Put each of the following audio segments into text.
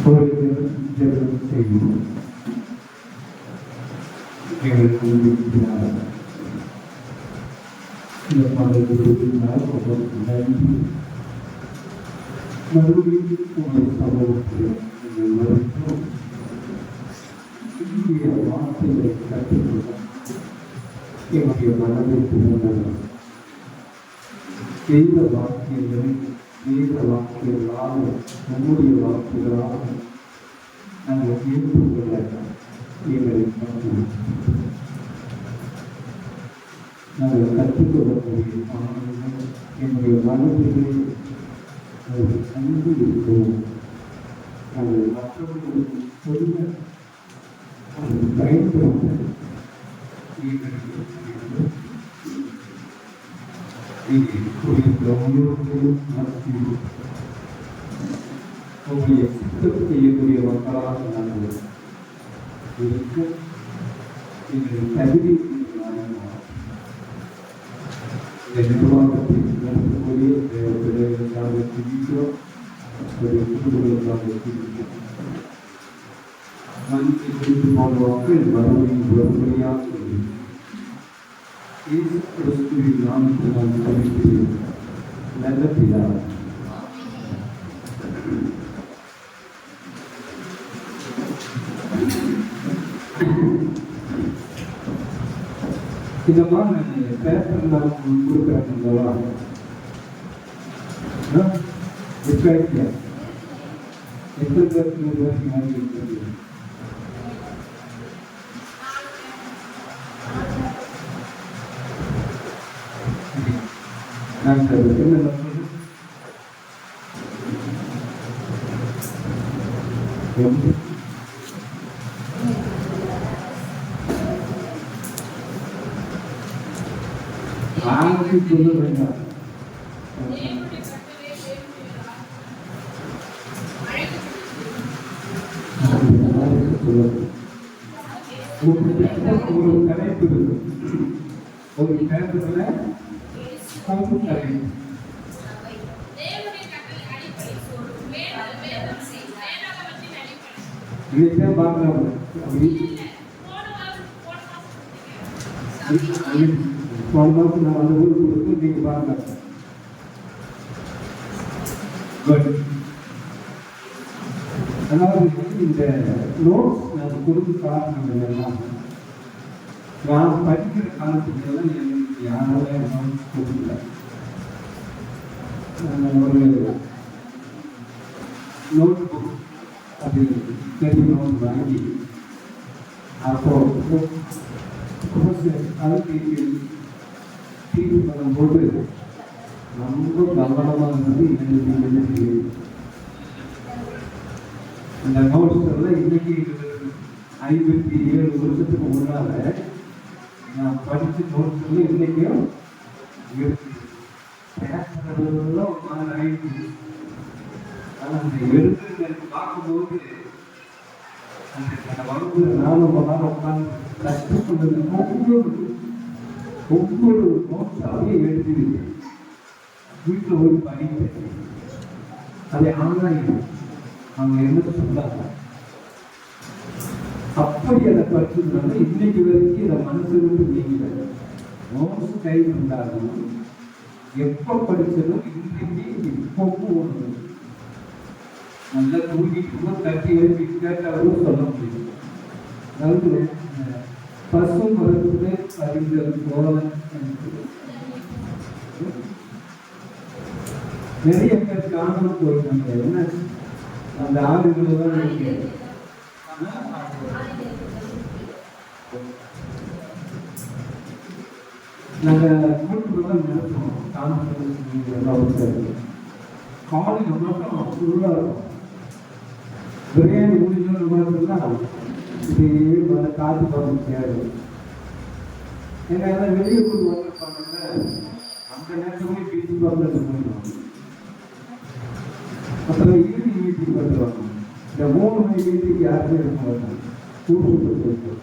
இப்பொழுது ஜெபம் செய்யும் எங்களுக்கு இருக்கிறார். இந்த பாடல்கள் ஒவ்வொரு நன்றி மறுபடியும் ஒரு சமூகத்தில் வருகிறோம். இந்திய வார்த்தைகளை கற்றுக்கொள்ள என்னுடைய மனதை திறந்தவர் வேத வாக்கியங்களை வேத வாக்கியங்களால் நம்முடைய வாக்குகளால் நாங்கள் ஏற்றுக்கொள்ள எங்களை நாங்கள் கற்றுக்கொள்ளக்கூடிய பாடல்கள் என்னுடைய மனதிலே ஒரு அன்பு இருக்கிறோம். நாங்கள் மற்றவர்களுக்கு சொல்ல அது பயன்படுத்த உங்களுடைய சித்தம் செய்யக்கூடிய மக்களாக நாங்கள் இருக்க எங்களுடைய தகுதி இந்த நிர்வாகத்தை நடத்தக்கூடிய தேவைக்காக சிந்திக்கிறோம். குடும்பங்களுக்காக சிந்திக்கிறோம். மனித குறித்து போன்ற மக்கள் மறுபடியும் ஒருமுறையாக கிறிஸ்துவின் நாமத்தில் நான் அறிவிக்கிறேன். நல்ல பிதாவே, இந்த மாதிரி பேப்பர் நான் கொடுக்குறேன். எத்தனை பேருக்கு நான் என்ன சொல்ல வேண்டாம். ஒரு கலைப்பு ஒரு நேரத்துல நான் அந்த ஊருக்கு கொடுத்து நீங்க பாருங்க. அதாவது இந்த நோட்ஸ் நான் கொடுத்து காரணம் என்னன்னா, நான் படிக்கிற காலத்துக்கெல்லாம் எனக்கு யாராலே நோட்ஸ் கொடுக்கல. ஒரு நோட் புக் அது பெரிய நோட் வாங்கி அப்போ அதுக்கு டிவி பண்ணும்போது ரொம்ப கவனமாக இருந்தது. எனக்கு இந்த நோட்ஸ் எல்லாம் இன்னைக்கு 57 வருஷத்துக்கு முன்னால நான் படித்த நோட்ஸ் எல்லாம் இன்னைக்கும் இருக்கு. பேசுறதெல்லாம் ஒரு மாதிரி ஆயிடுச்சு. ஆனால் அந்த எழுத்து எனக்கு பார்க்கும்போது அந்த வகுப்பு 4 மணி நேரம் உட்காந்து கஷ்டப்பட்டது. ஒவ்வொரு நோட்ஸாவே எழுதிருக்கு. வீட்டில் ஒரு படிப்பேன். அதை ஆராயும் அவங்க என்ன சொன்னாங்க. அப்படி அதை படிச்சதுனால இன்னைக்கு வரைக்கும் இதை மனசு விட்டு நீங்கல. நோட்ஸ் கையில் இருந்தாலும் எப்போ படிச்சதும் இன்றைக்கு இப்போவும் ஒன்று நல்லா தூங்கிட்டு தட்டி எழுப்பி கேட்டாலும் சொல்ல முடியும். அதாவது பசு மரத்துலே அறிஞர் சோழன் நிறைய பேர் காணாமல் போயிருக்காங்க. என்ன அந்த ஆடுகளை தான் இருக்கு. நாங்கள் கூட்டுதான் நடத்துவோம். காலையில் மட்டும் ஃபுல்லாக இருக்கும். பிரியாணி முடிஞ்சோன்னு பார்த்தோம்னா இதே காற்று பார்த்து சேரும். ஏன்னா எல்லாம் வெளியே கொண்டு வந்துருப்பாங்கல்ல, அந்த நேரத்துலேயே பீச்சு பார்த்து பண்ணுவாங்க. அப்புறம் ஈவினிங் மீட்டிங் பண்ணுவாங்க. இந்த 3 மணி மீட்டிங் யாருமே இருக்க மாட்டாங்க. கூட்டு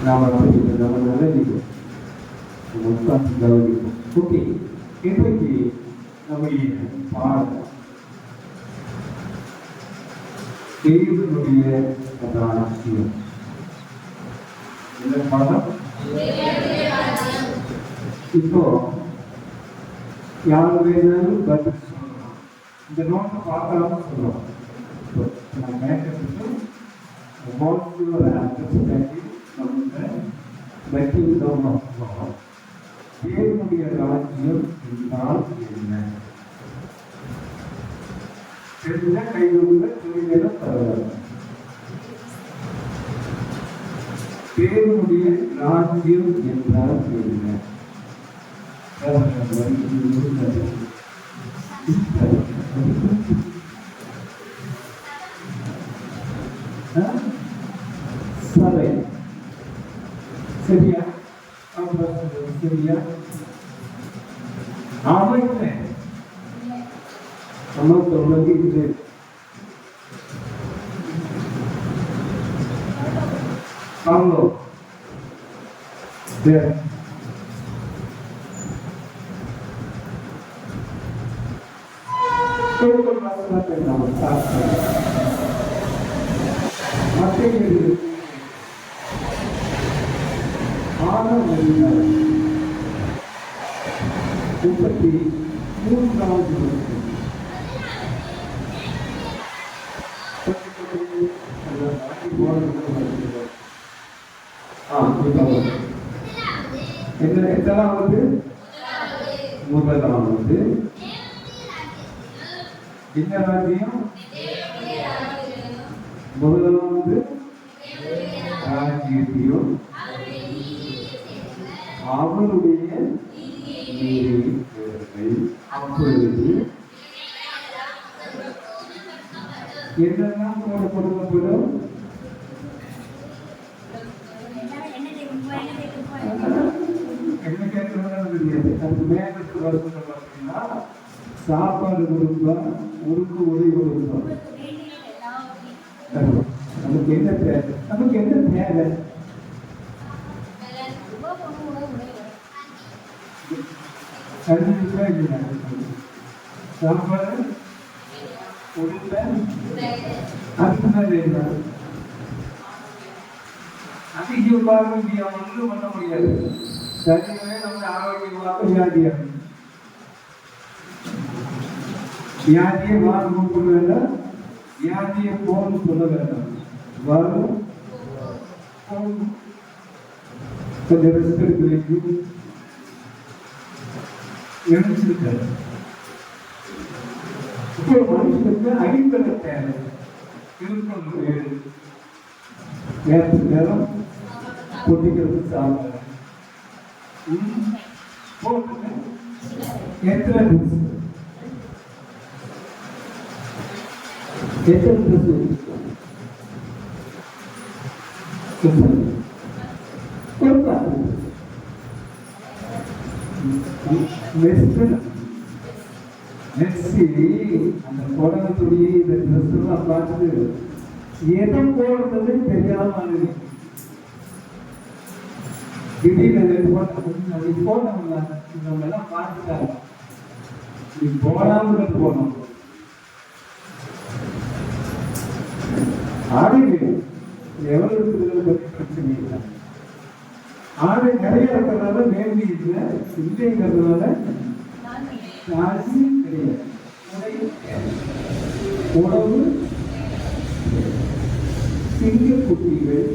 நாம நம்ம நிலைக்கு உட்காந்து கவனிப்போம். ஓகே, இன்றைக்கு நம்முடைய பாடம் தேவனுடைய ராஜ்யம். இந்த படம் இப்போ யார் வேணாலும் பதில் சொல்லலாம். இந்த நோட்டை பார்க்காம சொல்லலாம். நான் கேட்கறதுக்கு ஒரு ஆன்சர் தேவனுடைய ராஜ்யம் என்றால் என்ன? தெரிஞ்ச கைவிடுங்க, துணிகளை தரலாம். தேவனுடைய ராஜ்யம் என்றால் என்ன? சபை. சரியா? சரியா? அமைப்பு நம்ம தொடர்ந்து Pablo, there. Total master now start. Material. Honor Marina. Upati, moon round. எத்தனாவது? முதலாவது. என்ன ராஜ்யம்? முதலாவது ராஜ்யத்தையும் அவருடைய அப்பொழுது என்னெல்லாம் கொடுக்கப்படும்? என்ன கேட்கறது தெரியாது. அதுக்கு மேலுக்கு வருது பார்த்தீங்கன்னா சாப்பாடு கொடுப்பா, உருக்கு உதவி கொடுப்பா. நமக்கு என்ன தேவை? நமக்கு என்ன தேவை? கண்டிப்பா இல்லை. சாப்பாடு உடுப்ப அதுக்குதான் வேணும். அதிகமாக ஒன்றும் பண்ண முடியாது. சரீரமே நம்ம ஆரோக்கியமாக வியாதியாகும். வியாதியை வாரம் கூப்பிட வேண்டாம், வியாதியை போன்னு சொல்ல வேண்டாம். வரும் கொஞ்சம் ரெஸ்ட் எடுத்து நினைச்சிருக்காரு. இப்போ மனுஷனுக்கு அடிப்படை தேவை இருக்கும். நேரத்துக்கு நேரம் கொட்டிக்கிறது சாப்பிட எத்தனை ட்ரெஸ் அந்த புடகத்துடைய இந்த ட்ரெஸ் எல்லாம் பார்த்துட்டு எதை போடுறது தெரியாம திடீர்னு போனவங்கெல்லாம் பார்த்துட்டாங்க. நீ போடாம போனோம். ஆடை எவ்வளவு இருக்குதுன்னு பிரச்சனை இல்லை. ஆடை நிறைய இருக்கிறதுனால மேன்மை இல்லை, இல்லைங்கிறதுனால கிடையாது. உணவு சிங்கக்குட்டிகள்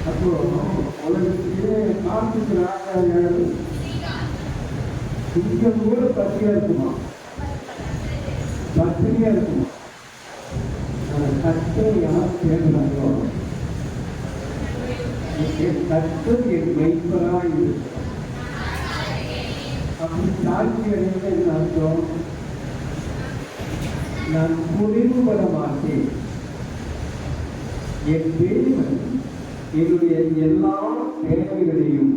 அப்போ உலகத்திலே காத்துக்கு ராஜாங்க சிங்கம் கூட பத்தியா இருக்குமா? பத்திரியா இருக்குமா? கற்று யார் சேர்ந்தாங்களோ கற்று என் மெய்ப்பராக இருக்கு. அப்படி சாட்சி அடைந்த என்ன அர்த்தம்? நான் குறைவுபட மாட்டேன். என் தேவன் என்னுடைய எல்லா தேவைகளையும்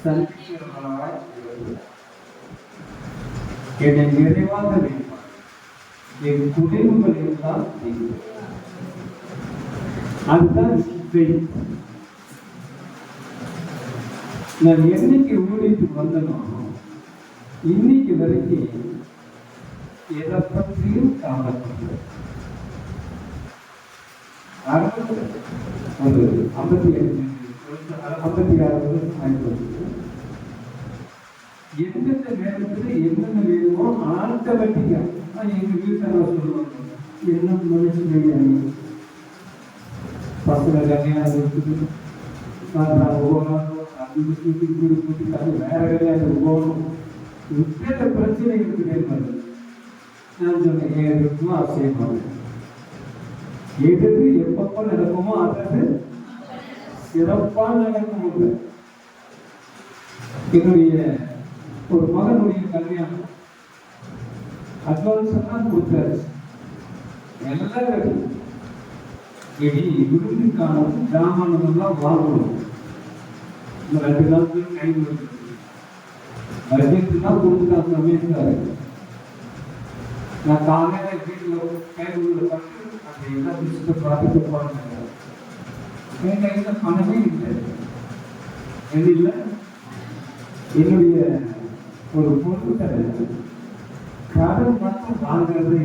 சந்திக்கிறவர்களாய் என்னை நிறைவாக வைப்பார். என் குறைவுகள் எல்லாம் அதுதான். நான் என்னைக்கு ஊழியத்துக்கு வந்தனோ இன்னைக்கு வரைக்கும் எதை பற்றியும் கவலைப்படல. ஒரு 56 வருஷம் ஆயிடுச்சு. எந்தெந்த நேரத்துல என்னென்ன வேணுமோ ஆட்டோமேட்டிக்கா எங்க வீட்டாளர் சொல்லுவாங்க, என்ன மனுஷன் பசங்க கல்யாணம் இருக்குது, வேற கல்யாணம் போகணும், பிரச்சனை இருக்குது. நான் சொன்னேன், எதுக்கும் அவசியமாக எது எப்பப்ப நடக்குமோ அது சிறப்பா நடக்கும். என்னுடைய ஒரு மகனுடைய கல்யாணம் அட்வான்ஸ் எல்லாம் கொடுத்தாரு. எல்லாரும் இனி விருந்துக்கான ஜாமானெல்லாம் வாங்கணும். இந்த 2 நாளுக்கு கை பட்ஜெட்லாம் கொடுத்துட்டாங்க சமையல்காரு. நான் காலையில வீட்டில் கை பட்டு அந்த எல்லா விஷயத்தை பார்த்துட்டு போறாங்க. என் கையில பணமே இல்லை. எது இல்லை, என்னுடைய ஒரு பொருட்களை கடன் மட்டும் வாங்குறது.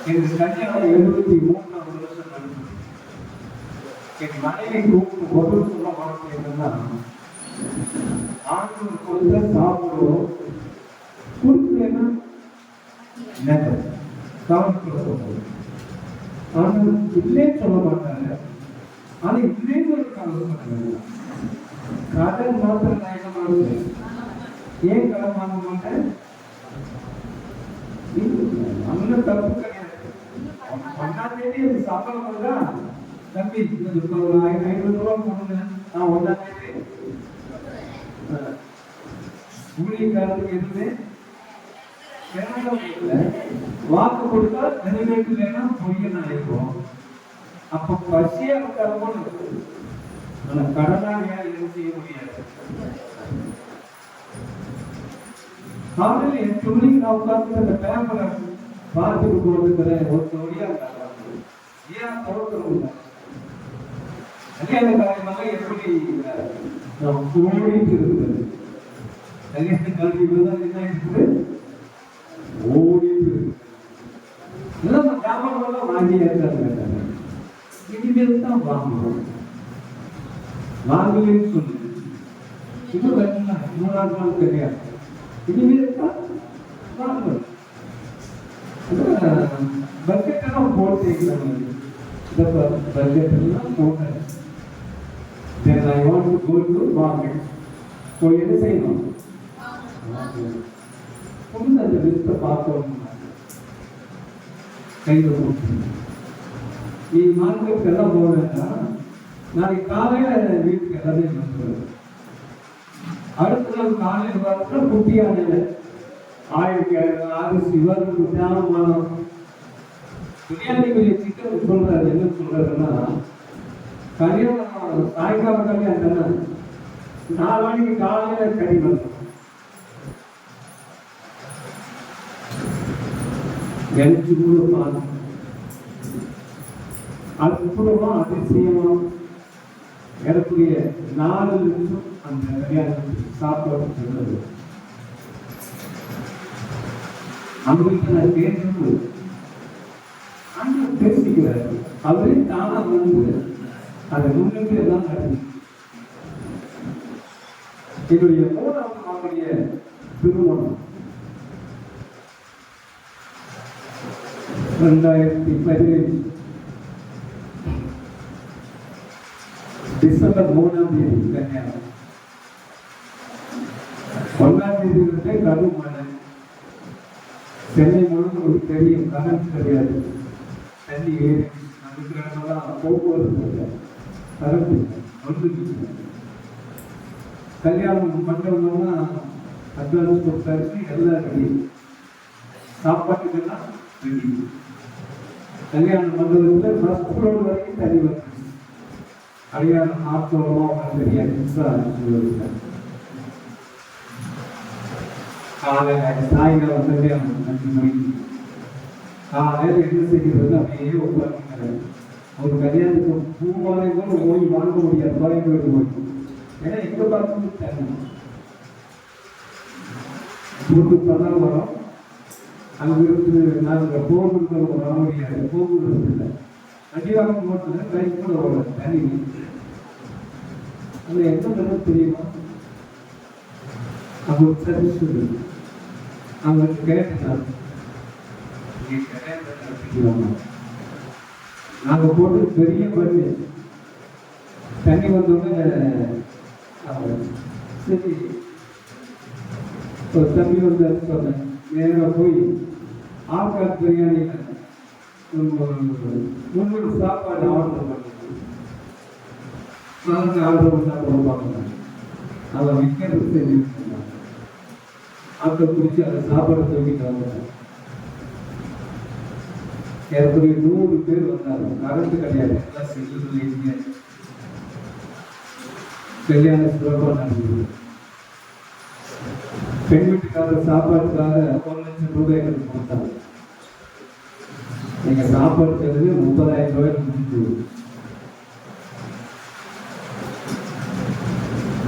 எனக்கு கல்யாணம் 73ஆம் வருஷம் நடந்தது. என் மனைவி கூப்பிட்டு பொருள் சொல்ல மாட்டேன்னா ஆண்கள் கொடுத்த சாப்பிடுவோம், கொடுக்கலன்னா கவனிக்க. ஆனால் இல்லைன்னு சொல்ல மாட்டாங்க. ஆனா இல்லைன்னு ஒரு கவலை. கடன் மாத்திரம் நான் என்ன பண்ணுறது, ஏன் கடன் வாங்க மாட்டேன்? அண்ணன் தப்பு கிடையாது. 1ஆம் தேதி சம்பளம் வந்தா தம்பி 500 ரூபா கொடுங்க, நான் 1ஆம் தேதி ஊழியக்காரருக்கு எதுவுமே வாக்கு கொடுத்தா நிறைவேற்றலைன்னா பொய்யன்னு நினைப்போம். அப்ப பசியா இருக்காமல் ஆனா கடனாளியா எதுவும் செய்ய முடியாது. காலையில் 8 மணிக்கு நான் உட்கார்ந்து அந்த பேப்பரை பார்த்துட்டு போட்டுக்கிறேன். ஒரு வழியா ஏன் தோற்றம் கல்யாண காரியமாக எப்படி நாம் ஓடிட்டு இருக்குது. கல்யாண காரியங்கள் என்ன இருக்குது, ஓடிட்டு இருக்கு. எல்லாம் ஜாமான் வாங்கி இருக்காங்க. இனிமேல் தான் வாங்கணும். வாங்கலன்னு சொல்லு, இன்னும் 3 நாள் கிடையாது. இனிமேல் தான் வாங்கணும். பட்ஜெட் எல்லாம் போட்டுக்கிறாங்க. பட்ஜெட் எல்லாம் போட்டேன். Then I want to go to market. So என்ன செய்யணும், அந்த லிஸ்ட்டை பார்க்கணும். கையில் போட்டு நீ மார்க்கெட் எல்லாம் போவேன்னா நாளைக்கு காலையில வீட்டுக்கு எல்லாமே வந்துடுவேன். அடுத்த நாள் காலையில் பார்த்தா குட்டியான 1000 ஆகஸ்ட் இவருக்கு ஞாபகம் பிரியாணிக்குரிய சிக்கன் சொல்றாரு. என்ன சொல்றாருன்னா, கல்யாணம் சாயங்காலம் கல்யாணம் 4 மணிக்கு காலையில கறி வந்து எனக்கு கூட பார்த்து அற்புதமா அதிசயமா எனக்குரிய 4 நிமிஷம் அந்த கல்யாணத்துக்கு சாப்பாடு சொன்னது. அவங்களுக்கு நான் கேட்கணும், அங்க பேசிக்கிறார். அவரே தானா வந்து அதை முன்னிட்டு எல்லாம் நடத்தி என்னுடைய 3ஆவது மகனுடைய திருமணம் 2015 டிசம்பர் 3ஆம் தேதி கல்யாணம். 1ஆம் தேதி கரும் மழை. சென்னை முழுவதும் ஒரு பெரிய கரண்ட் கிடையாது. தண்ணி ஏறி நமக்கு இடமெல்லாம் போக்குவரத்து இல்லை, கரண்ட் வந்து கல்யாணம் பண்ணுறவங்கன்னா அட்வான்ஸ் கொடுத்தாச்சு. எல்லாம் ரெடி, சாப்பாட்டுக்கெல்லாம் ரெடி. கல்யாணம் பண்ணுறதுல ஃபர்ஸ்ட் ஃப்ளோர் வரைக்கும் தண்ணி வந்து அடையாளம் ஆத்தோரமாக தெரியாது. காலையில் சாயங்காலம் கல்யாணம் 5 மணிக்கு. காலையில் என்ன செய்கிறது, அப்படியே உட்கார்ந்து ஒரு கல்யாணத்துக்கு பூமாலை கூட ஓடி வாங்க முடியாது. கோயம்பேடு போய் ஏன்னா எங்கே பார்த்து தண்ணி போட்டு பண்ண வரோம். அங்கிருந்து நாங்கள் போகுது வர முடியாது, போகுது இல்லை அடிவாங்க போட்டு ட்ரைன் கூட வர தனி அந்த என்ன பண்ண தெரியுமா? அங்கே ஒரு சர்வீஸ் இருக்குது. அவங்க கேட்டேன், நாங்கள் போட்டு பெரிய பண்ணி தண்ணி வந்தோடனே சரி ஒரு தம்பி வந்து சொன்னேன், நேராக போய் ஆப்கான் பிரியாணியில் 300 சாப்பாடு ஆர்டர் பண்ணேன். நாங்கள் ஆர்டர் பண்ணால் பார்க்கணும். அதை விற்கிறது செஞ்சு ஆட்டை பிடிச்சி அதை சாப்பாடு தூக்கிட்டு வந்தேன். ஏறக்குறைய 100 பேர் வந்தாங்க. கரண்ட் கிடையாது, எல்லாம் செல்லுங்க. கல்யாணம் சிறப்பாக நடந்தது. பெண் வீட்டுக்காரர் சாப்பாட்டுக்காக 1 லட்சம் ரூபாய் எனக்கு கொடுத்தாங்க. நீங்க சாப்பாடு செய்வது 30,000 ரூபாய்க்கு முடிஞ்சு.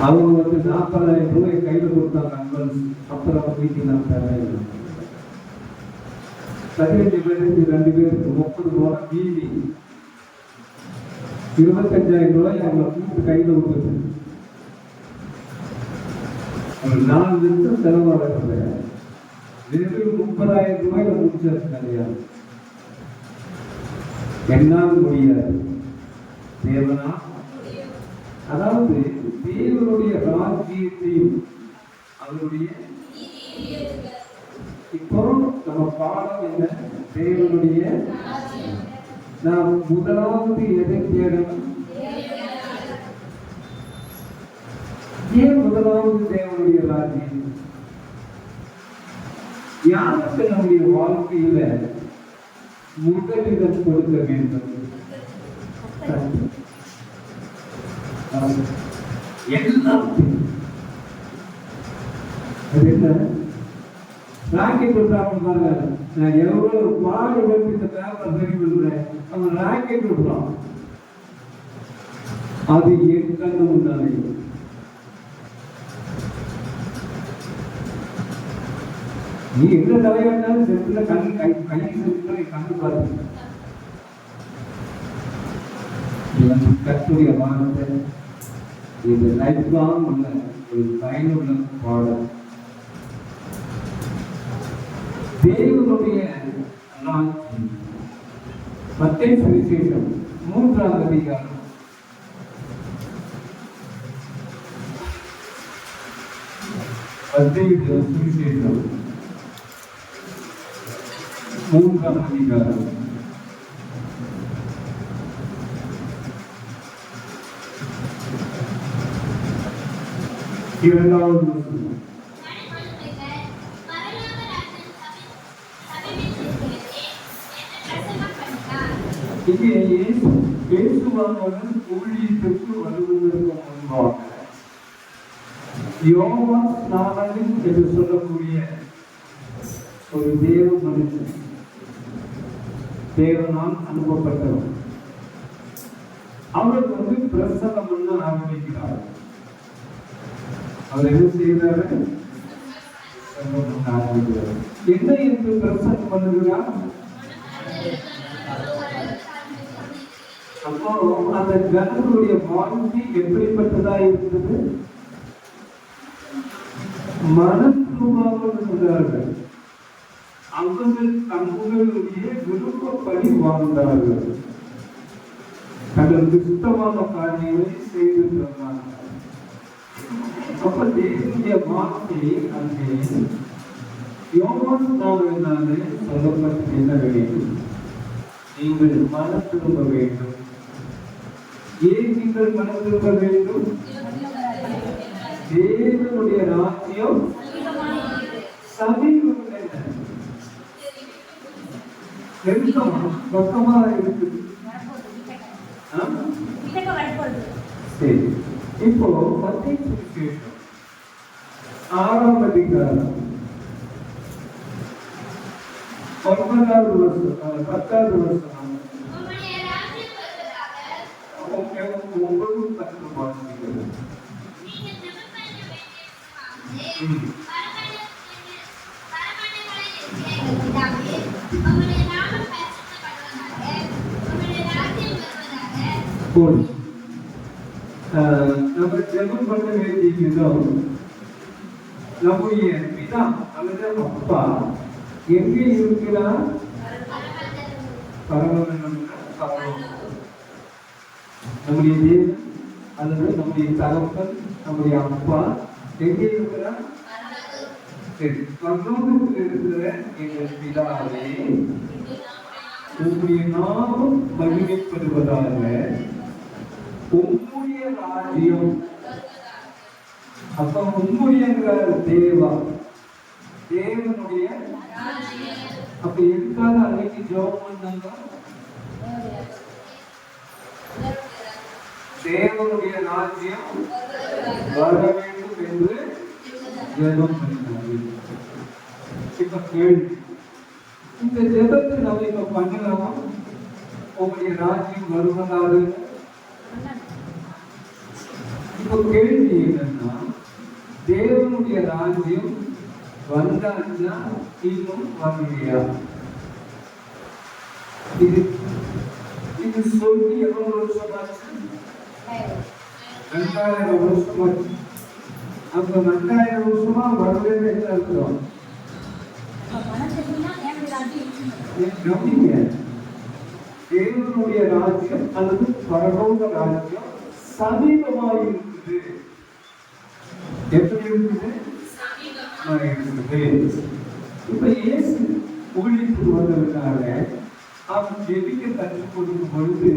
அவங்க வந்து 40,000 ரூபாய் கையில் கொடுத்தாங்க. அன்பன் அப்புறம் வீட்டில் நான் தேவையில்லை. 15 பேருக்கு 2 பேருக்கு 30 ரூபாய் மீதி 25,000 ரூபாய் அவங்க கூட்டு கையில் விட்டுது. ஒரு 4 நிமிஷம் செலவாக வெறும் 30,000 ரூபாயில முடிச்சாச்சு கல்யாணம். என்னால் முடியாது, தேவனா. அதாவது தேவனுடைய ராஜ்யத்தையும் அவருடைய இப்போ நம்ம பாடம் என்ன? தேவனுடைய நாம் முதலாவது எதை தேடணும்? ஏன் முதலாவது தேவனுடைய ராஜ்யம்? யாருக்கு நம்முடைய வாழ்க்கையில முதலிடம் கொடுக்க வேண்டும்? ராக்கெட் விடுறாங்க. நான் எவ்வளவு பாடுபட்டு இந்த பேப்பர் சரி பண்றேன், அவன் ராக்கெட் விடுறான். அது என் கண்ணு முன்னாலே. நீ என்ன தலைவனாலும் செத்துல கண் கை செலுத்த கண்ணு பார்த்து கத்துடைய வார்த்தை இது லைஃப் லாங் உள்ள ஒரு பயனுள்ள பாடம். தேவனுடைய மத்தேயு சுவிசேஷம் 3ஆம் அதிகாரம் 3ஆம் அதிகாரம் 2வது வசனம். இங்கே இயேசுவானவர் ஊழியத்திற்கு வருவதற்கு முன்பாக யோவான் ஸ்நானகன் என்று சொல்லக்கூடிய ஒரு தேவ மனுஷன், தேவனால் அனுப்பப்பட்டவர், அவர் வந்து பிரசங்கம் பண்ண ஆரம்பிக்கிறார். அவர் என்ன செய்கிறார்? என்ன என்று பிரசங்கம் பண்ணுகிறார்? அப்போ அந்த ஜனங்களுடைய வாழ்க்கை எப்படிப்பட்டதா இருந்தது? மனத்துவார்கள். அவர்கள் தங்களுடைய விருப்பப்படி வாழ்ந்தார்கள். தங்களுக்கு சுத்தமான காரியங்களை செய்து தந்தார்கள். அப்ப தேவனுடைய வார்த்தை அங்கே யோவான் ஸ்நானகனாலே சொல்லப்பட்டு என்ன வேண்டும்? நீங்கள் மனம் திரும்ப வேண்டும். ஏன் நீங்கள் மனம் திரும்ப வேண்டும்? தேவனுடைய ராஜ்யம் சமீபம் பக்கமா இருக்குது. சரி, இப்போ மத்தேயு சுவிசேஷம் 6ஆம் அதிகாரம் 9வது வசனம் 10வது வசனம். போல் நம்ம ஜெபம் பண்ண வேண்டியிருக்கிறோம். நம்முடைய பிதா அல்லது அப்பா எங்கே இருக்கிறார்? பரலோகம். நம்முடைய தேவன் அல்லது நம்முடைய தகப்பன், நம்முடைய அப்பா எங்கே இருக்கிறார்? பரலோகத்தில் இருக்கிற எங்கள் பிதாவே, உம்முடைய நாமம் மகிமைப்படுவதாக, உம்முடைய ராஜ்யம். அப்ப உம்முடைய தேவா, தேவனுடைய. அப்ப எதுக்காக அன்னைக்கு ஜெபம் பண்ணாங்க? தேவனுடைய ராஜ்யம் வர வேண்டும் என்று ஜெபம் பண்ணினார்கள். இப்ப கேள்வி, இந்த ஜெபத்தை நம்ம இப்ப பண்ணலாமா? உங்களுடைய ராஜ்யம் வருவதாக. இப்ப கேள்வி என்னன்னா, தேவனுடைய ராஜ்யம் வந்தாச்சுன்னா இன்னும் வரலையா? இது இது சொல்லி எவ்வளவு வருஷமாச்சு? 2000 வருஷமாச்சு. அப்ப 2000 வருஷமா வரவேன்னு இருக்கிறோம். தேவனுடைய ராஜ்யம் அல்லது பரலோக ராஜ்யம் சமீபமாக இருக்குது. எப்படி இருக்குது? இப்ப இயேசு ஊழியத்துக்கு வந்ததுனால அவர் ஜெபிக்க கற்றுக் கொடுக்கும் பொழுது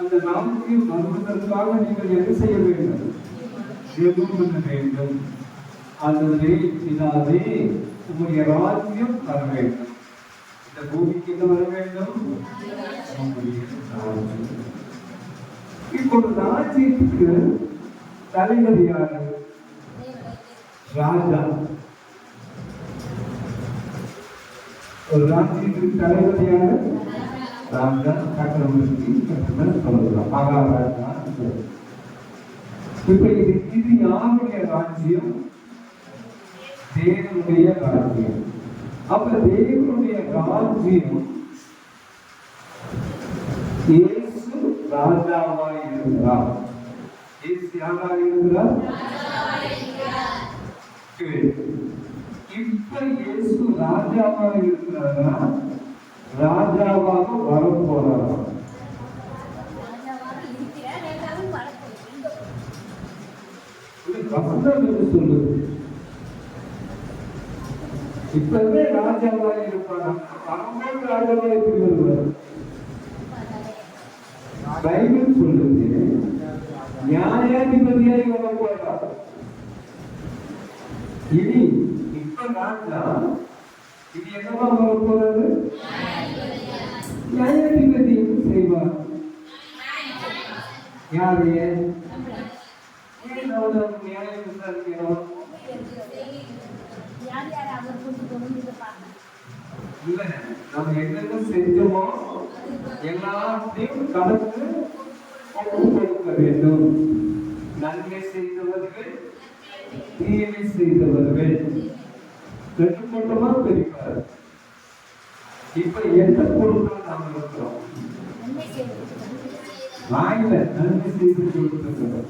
அந்த நாமத்தை வருவதற்காக நீங்கள் என்ன செய்ய வேண்டும்? ஜெபம் பண்ண வேண்டும். அதுவே பிதாவே, உங்களுடைய ராஜ்யம் வர வேண்டும். இந்த பூமிக்கு என்ன வர வேண்டும்? இப்போது ராஜ்யத்துக்கு தலைவர் யாரு? ராஜா. ஒரு ராஜ்யத்துக்கு தலைவர் யாரு? ராஜா, சக்கரவர்த்தி சொல்லலாம். மகாராஜா. இப்ப இது யாருடைய ராஜ்யம்? தேவனுடைய ராஜ்யம். அப்ப தேவனுடைய ராஜ்யம் இயேசு ராஜாவாய் இருக்கிறார். இயேசு யாராய் இருக்கிறார்? இப்ப இயேசு ராஜாவாக இருக்கிறாரா? ராஜாவாக வரப்போறாரா? சொல்லுது. இப்பவே ராஜாவாக இருப்பாரா? அவங்களும் ராஜாவாக எப்படி வருவார்? பைபிள் சொல்லுது நியாயாதிபதியாய் வரப்போறார். இனி இப்ப ராஜா இது என்னவா வரப்போறாரு? நியாயாதிபதி செய்வார். யாரு? நியாயம் விசாரிக்கிறோம். இல்ல, நம்ம என்னென்ன செஞ்சோமோ எல்லாத்தையும் கணக்கு கொடுக்க வேண்டும். நன்மை செய்தவர்கள், தீமை செய்தவர்கள் ரெண்டு மட்டுமா பிரிப்பார். இப்ப எந்த பொருட்கள் நாம் இருக்கிறோம்? வாயில நன்மை செய்து கொடுக்கிறோம்.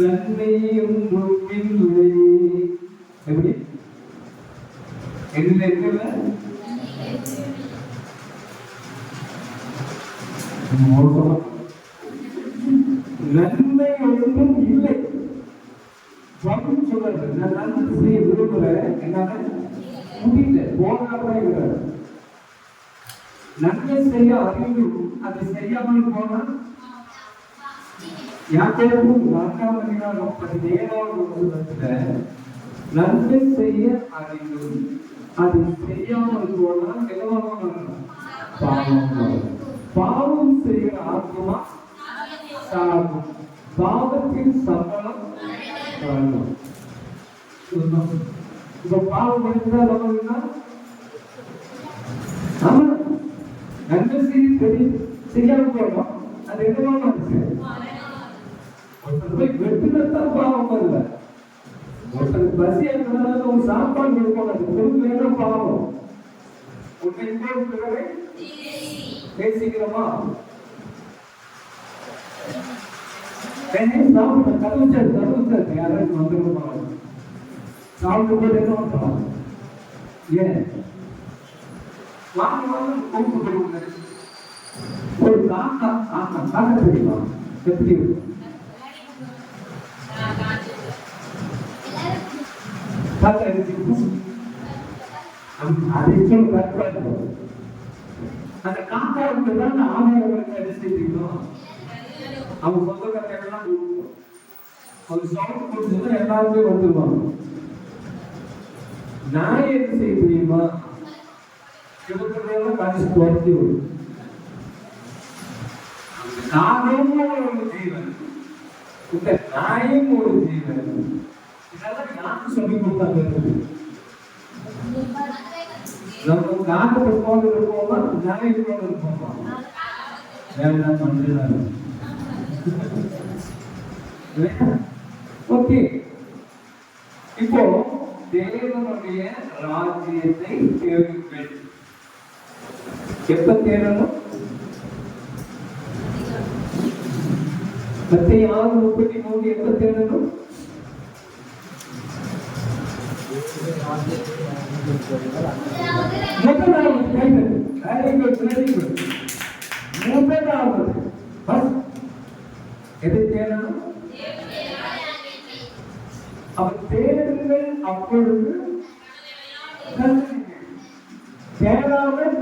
நன்மை ஒன்றுமில்லை. எப்படி? என்ன இருக்குல்ல? நன்மை ஒன்றும் இல்லை. சொல்றது நான் நன்மை செய்ய விரும்புகிறேன், என்னால முடியல, போராட. நன்மை செய்ய அறிவும் அதை செய்யாமல் போனா யாக்கோபு 4:17 நன்மை செய்ய அறிவும் அதை செய்யாமல் போனா என்னவாக பாவம். பாவம் செய்கிற ஆத்மா சாகும். பாவத்தின் சம்பளம் மரணம். இப்ப பாவம் இருந்தால் ஆமா நன்மை செய்யாம போனோம், அது என்னவா ஒருத்தர் போய் வெட்டுதான் பாவம் வரல. ஒருத்தருக்கு பசி இருக்கிறதுனால ஒரு சாப்பாடு கொடுக்கணும், அது பொருள் பாவம். உன்னை இன்னொரு பிறரை பேசிக்கிறோமா? சாப்பிட கருவிச்சாரு யாராவது வந்துருப்பாங்க. சாப்பிட்டு போது என்ன பண்றோம்? ஏன் வாங்க கூப்பிட்டு ஒரு காக்கா தெரியுமா? எப்படி இருக்கும்? காக்கா அதை சொல்ல அந்த காக்காவுக்கு தான் ஆதாரம் அடிச்சிருக்கோம். அவங்க சொந்தக்காரங்கெல்லாம் ஒரு சவுண்ட் கொடுத்து எல்லாருமே வந்துருவாங்க. நான் என்ன செய்ய முடியுமா? இவங்க காட்சி துரத்தி விடும். நானும் ஒரு ஜீவன், இந்த நாயும் ஒரு ஜீவன். இதெல்லாம் யாருக்கு சொல்லிக் கொடுத்தாங்க? நம்ம காக்கத்தை போல இருப்போமா, நாயை போல இருப்போமா? வேண்டாம் பண்றாங்க. ஓகே, இப்போ தேவனுடைய ராஜ்யத்தை தேடுங்கள். எப்ப தேடணும்? மத்தேயு 6:33 எப்ப தேடணும்? எதை தேடணும்? அவர் தேடுங்கள், அப்பொழுது தேடாமல்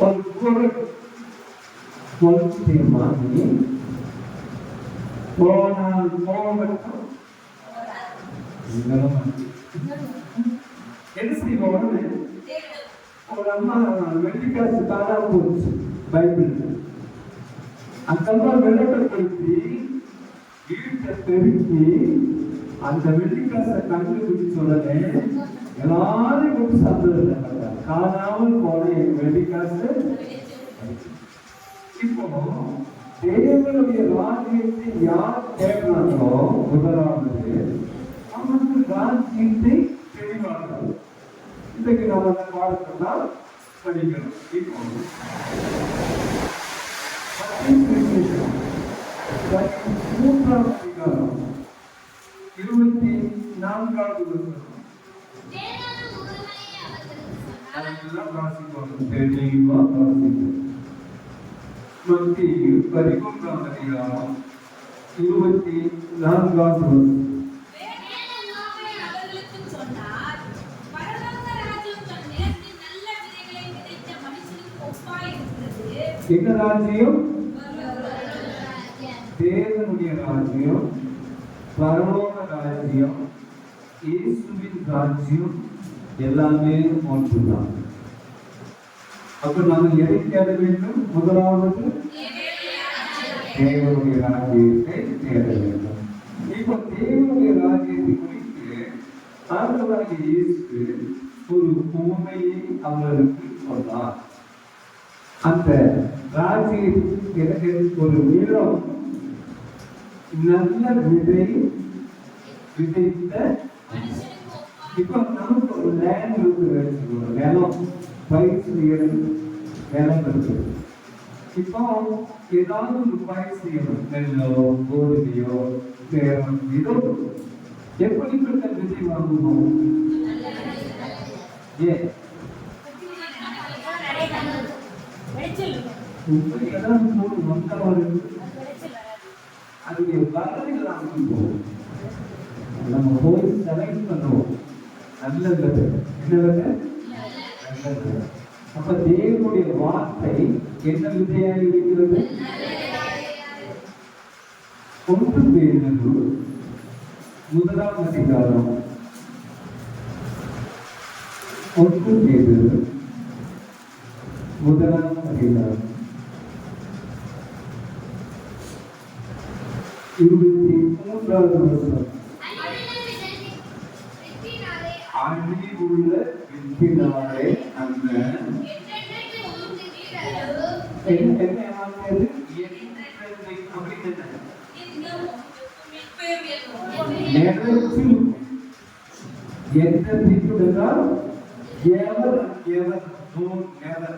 ஒரு குரல் மாறி போனால் போகட்டும். என்ன செய்வோம்? ஒரு அம்மா வெள்ளிக்காசு காணா போச்சு பைபிள். அந்த அம்மா விளக்கப்படுத்தி வீட்டை பெருக்கி அந்த வெள்ளிக்காசை கண்டுபிடிச்ச உடனே எல்லாரும் கூட்டு சாப்பிடுறது காணாமல் போன வெள்ளிக்காசு. இப்போ தேவனுடைய ராஜ்யத்தை யார் தேடுறாங்களோ முதலாவது அவனுக்கு ராஜ்யத்தை தெளிவார்கள். இன்றைக்கு நம்ம அந்த பாடத்தான் படிக்கணும். இப்போ 3ஆம் அதிகாரம் 24வது வசனம். அதெல்லாம் வாசிக்கணும், தெளிவா வாசிக்கணும். மத்தேயு 13ஆம் அதிகாரம் 24வது வசனம். என்ன ராஜ்யம்? தேவனுடைய ராஜ்யம், பரலோக ராஜ்யம், இயேசுவின் ராஜ்யம் எல்லாமே ஒன்றுதான். அப்ப நாம் எதை தேட வேண்டும்? முதலாவது தேவனுடைய ராஜ்யத்தை தேட வேண்டும். இப்ப தேவனுடைய ராஜ்யத்தை குறித்து ஆண்டவராகிய இயேசு ஒரு உண்மையை அவர்களுக்கு சொன்னார். அந்த ராஜ்யத்திற்கு ஒரு நிலம் நல்ல விதை விதைத்த. இப்ப நமக்கு ஒரு லேண்ட் இருக்கு, நிலம் பயிர் செய்யறது நிலம் இருக்கு. இப்போ ஏதாவது ஒரு பயிர் செய்யணும், நெல்லோ கோதுமையோ தேரம் இதோ எப்படிப்பட்ட விதை வாங்கணும்? ஏன் அதுடைய வரலாறு நம்ம போய் செலக்ட் பண்ணுவோம். நல்லது என்ன? நல்லது. அப்ப தேவனுடைய வார்த்தை என்ன விதையாக இருக்கிறது? 1 பேதுரு 1ஆம் அதிகாரம் 1 பேதுரு 1ஆம் அதிகாரம் 23வது வசனம். அறிவுள்ள வித்தினாலே அந்த ever and ever, no never.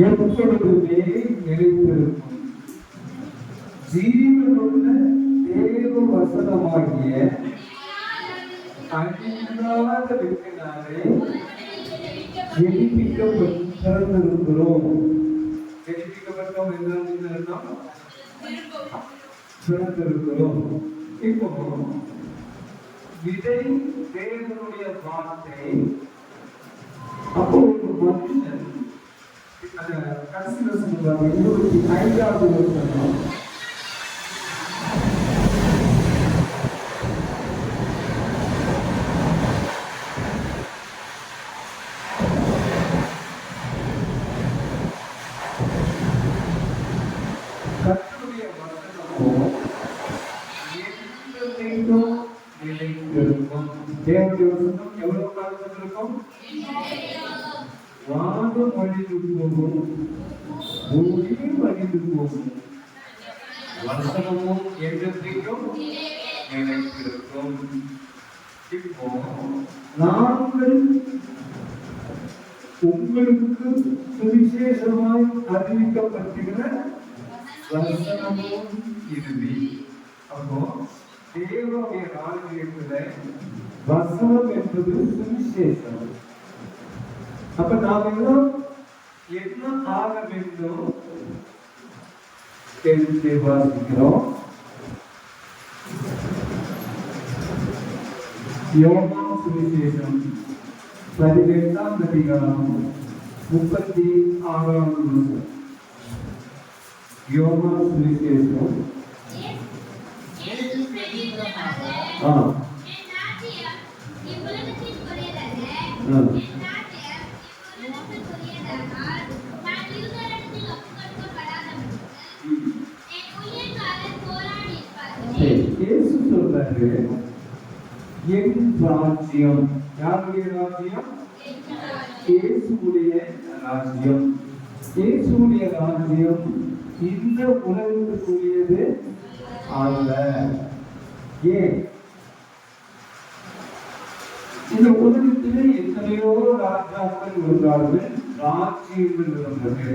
எப்பொழுதுமே நிலைத்திருக்கும் ஜீவனுள்ள தேவ வசனமாகிய அழியாத வித்தினாலே ஜெனிப்பிக்கப்பட்டிருக்கிறோம். ஜெனிப்பிக்கப்பட்டோம் என்ன பிறந்திருக்கிறோம். இப்போ விதை தேவனுடைய வார்த்தை. அப்போ ஒரு மனுஷன் கடைசி வருஷம் 25வது வருஷம் கர்த்தருடைய வசனமோ என்றென்றைக்கும் நிலைத்திருக்கும். தேவனுடைய வசனம் எவ்வளவு காலத்துக்கு இருக்கும்? வானம் அழிந்து போகும், பூமியும் அழிந்து போகும், வசனமும் என்றென்றைக்கும் நிலைத்திருக்கும். இப்போ நாங்கள் உங்களுக்கு சுவிசேஷமாய் அறிவிக்கப்பட்டிருக்கிற வசனமும் இறுதி. அப்போ தேவனுடைய ராஜ்யத்துல வசனம் என்பது சுவிசேஷம். அப்ப நாம் எல்லாம் என்ன ஆக வேண்டும் என்று வாசிக்கிறோம். யோவான் சுவிசேஷம் 18ஆம் அதிகாரம் 36ஆம் வசனம். யோவான் சுவிசேஷம் இயேசு சொல்றாரு, என் ராஜ்யம். யாருடைய ராஜ்யம்? இயேசுடைய ராஜ்யம். இயேசுடைய ராஜ்யம் இந்த உலகத்துக்குரியது அல்ல. ஏன்? இந்த உலகத்திலே எத்தனையோ ராஜாக்கள் இருந்தார்கள், ராஜ்யங்கள் இருந்தது.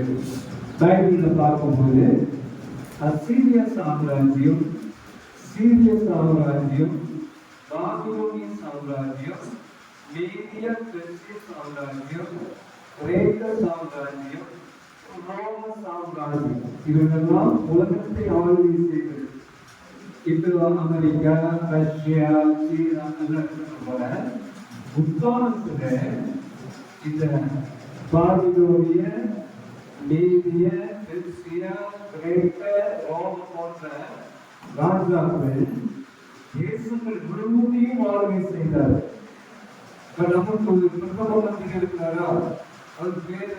பைபிள்ல பார்க்கும்போது அசீரிய சாம்ராஜ்யம், சீரிய சாம்ராஜ்யம், பாபிலோனிய சாம்ராஜ்யம், மேதிய பெர்சிய சாம்ராஜ்யம், கிரேக்க சாம்ராஜ்யம், ரோம சாம்ராஜ்யம், இவர்களெல்லாம் உலகத்தை ஆளுகை செய்தது. இப்போ அமெரிக்கா, ரஷ்யா, சீனா போல புத்தானத்துல இந்த பாபிலோனிய, மேதிய, பெர்சிய, கிரேக்க, ரோம போன்ற ராஜாக்கள் தேசங்கள் முழுவதையும் ஆளுகை செய்தார். நமக்கு ஒரு பிரதம மந்திரி இருக்கிறாரா? அவர் பேர்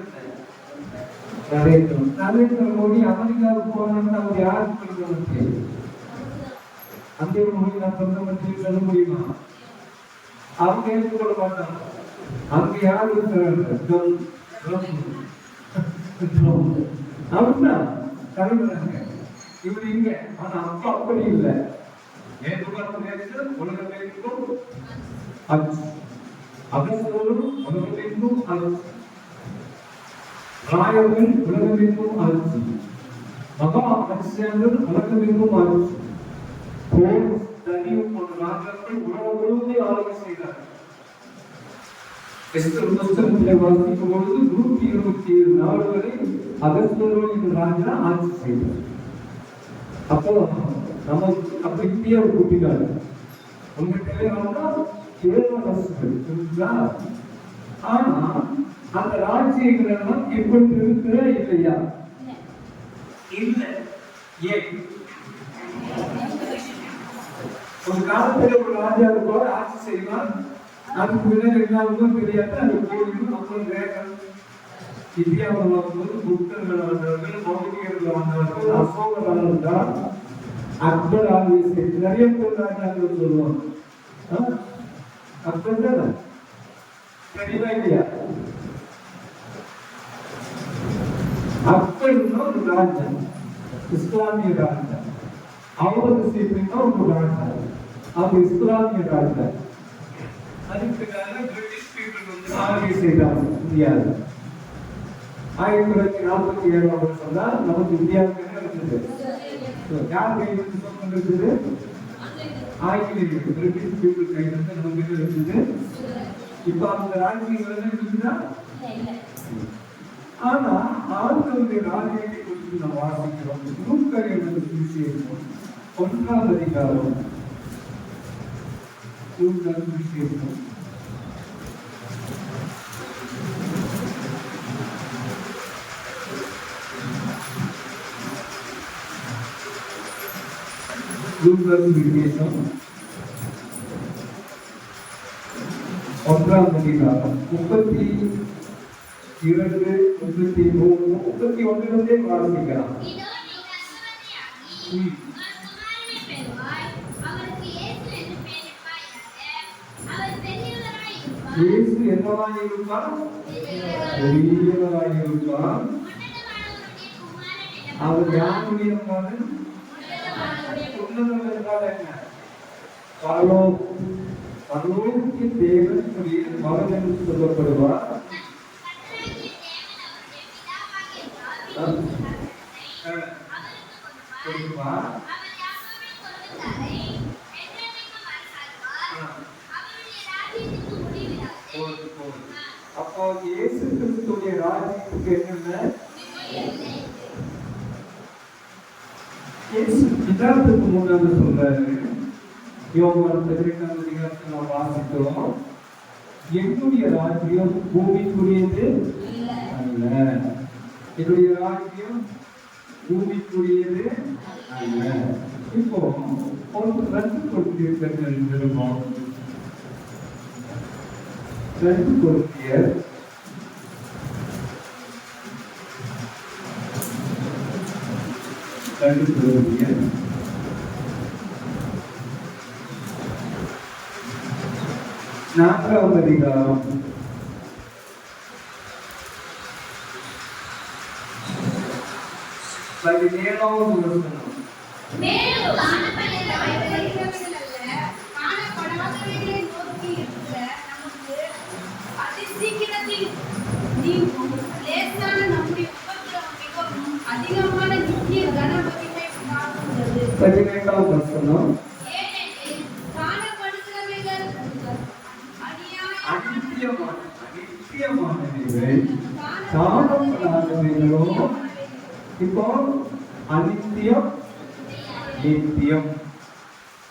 நரேந்திர மோடி. அமெரிக்காவுக்கு போனாங்கன்னா அவர் யாருக்கு பிரதம மந்திரி? அந்த மொழி நான் பிரதம மந்திரி சொல்ல முடியுமா? அவங்க ஏற்றுக்கொள்ள மாட்டாங்க. அங்க யார் இருக்கிறாங்க? அவர்தான் தலைவராங்க. இவர் இங்க. ஆனா அப்ப அப்படி இல்லை. உலகமெங்கும் ஆட்சி, அகஸ்தரும் உலகமெங்கும் ஆட்சி, ராயர்கள் உலகமெங்கும் ஆட்சி, மகா அரிசியர்கள் உலகமெங்கும் ஆட்சி, தனியும் போன்ற ராஜாக்கள் உலகம் முழுவதையும் ஆளுகை செய்தார்கள். எஸ்தர் புத்தகத்திலே வாசிக்கும் பொழுது 127 நாடுகளை அகஸ்தரோனின் ராஜா ஆட்சி செய்தார். அப்போ நம்ம அப்ப இந்தியா கூட்டினாரு. ஆனா அந்த ராஜ்யங்கள் எல்லாம் இப்படி இருக்கிற இல்லையா? இல்ல. ஏன்? ஒரு காலத்துல ஒரு ராஜா கூட ஆட்சி செய்வான். அதுக்கு பின்னாடி என்ன தெரியாது. அந்த கோயிலும் நம்ம வேகம் இந்தியாவில் வரும்போது புத்தர்கள் வந்தார்கள், மௌலிகர்கள் வந்தார்கள், அசோகர் வந்தார், அக்பர் ஆகிய நிறைய பேர் ராஜாக்கள் சொல்லுவாங்க. அக்பர் தானே தெரியவா இல்லையா? அக்பர்னா ஒரு ராஜா, இஸ்லாமிய ராஜா. அவுரங்கசீப்னா ஒரு ராஜா, அவர் இஸ்லாமிய ராஜா. அதுக்கு பிரிட்டிஷ் ஆளுகை செய்தார் இந்தியாவில். 1947 வருஷம் தான் நமக்கு இந்தியாவுக்கு என்ன இருந்தது? யார் கையில் சுதந்திரம் இருந்தது? ஆங்கிலேயர்கள், பிரிட்டிஷ் பீப்புள் கையில் இருந்து நமக்கு என்ன இருந்தது? இப்ப அந்த ராஜ்யங்கள் எல்லாம் இருக்குதா? ஆனா ஆண்களுடைய ராஜ்யத்தை குறித்து நாம் வாசிக்கிறோம். லூக்கா எழுதின சுவிசேஷம் 1ஆம் அதிகாரம். லூக்கா சுவிசேஷம் விசேஷம் 1ஆம் அதிகாரம் 32, 33, 31 வாசிக்கலாம். இயேசு என்னவாயிருப்பார்? பெரியவராயிருப்பார். அவர் யாருடைய மகன்? உன்னதம் என்றால் என்ன? பரலோகத்தின் தேவனுடைய மகன் என்று சொல்லப்படுவார். அப்போ இயேசு கிறிஸ்துடைய ராஜ்யத்துக்கு என்னென்ன? இயேசு பிதாவுக்கு முன்னாடி சொல்றாரு. யோவான் 18ஆம் அதிகாரத்தில் நாம் வாசித்தோம், என்னுடைய ராஜ்யம் பூமிக்குரியது அல்ல. என்னுடைய ராஜ்யம் பூமிக்குரியது அல்ல. இப்போ ஒரு 2 கொரிந்தியர் எழுதிருக்கோம். 2 கொரிந்தியர் 4ஆம் அதிகாரம் 17ஆவது வசனம். மேலும் காணப்படுகிற வைபவங்கள் அல்ல, காணப்படாதவைகளை நோக்கி இருக்கிற நமக்கு அதிசீக்கிரத்தில் நீங்கும் லேசான நம்முடைய உபத்திரவம் மிகவும் அதிகமான நித்திய கனமகிமை உண்டாகுகிறது. 18ஆவது வசனம். காணப்படாதவைகளோ இப்போ அனித்தியம் நித்தியம்.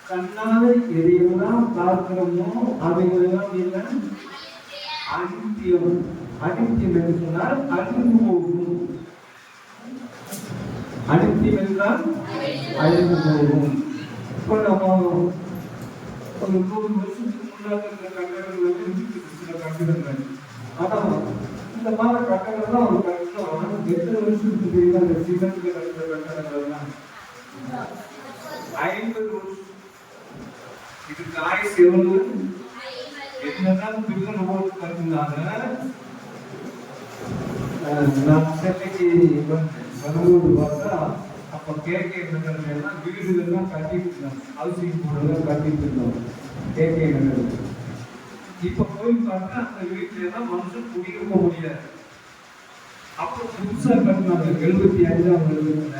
கண்ணால எதையெல்லாம் பார்க்கிறோமோ அவைகளெல்லாம் என்ன? அனித்தியம். அனித்தியம் என்று சொன்னால் அழிந்து போகும். அனித்தியம் என்றால் அழிந்து போகும். இப்போ நம்ம ஒரு 100 வருஷத்துக்கு முன்னாடி இருக்கிற கட்டடங்கள் வந்து சில கட்டிடங்கள். ஆனா இந்த மாதிரி கட்டடங்கள்லாம் ஒரு கட்டடம் எத்தனை வருஷத்துக்கு தெரியும்? அந்த சிமெண்ட்ல கட்டுற கட்டடங்கள்லாம் 50 வருஷம். இதுக்கு ஆயுசு எவ்வளவு? என்னதான் பில்லர் போட்டு கட்டினாங்க. நான் சென்னைக்கு வரும்போது பார்த்தா அப்ப கேகே நகர்லாம் வீடுகள்லாம் கட்டிட்டு இருந்தாங்க. ஹவுசிங் போர்டெல்லாம் கட்டிட்டு இருந்தாங்க கேகே நகர். இப்ப போய் பார்த்தா அந்த வீட்டுல எல்லாம் மனுஷன் குடியிருக்க முடியாது. அப்போ புதுசா கட்டினாங்க 75ஆம் வருடத்துல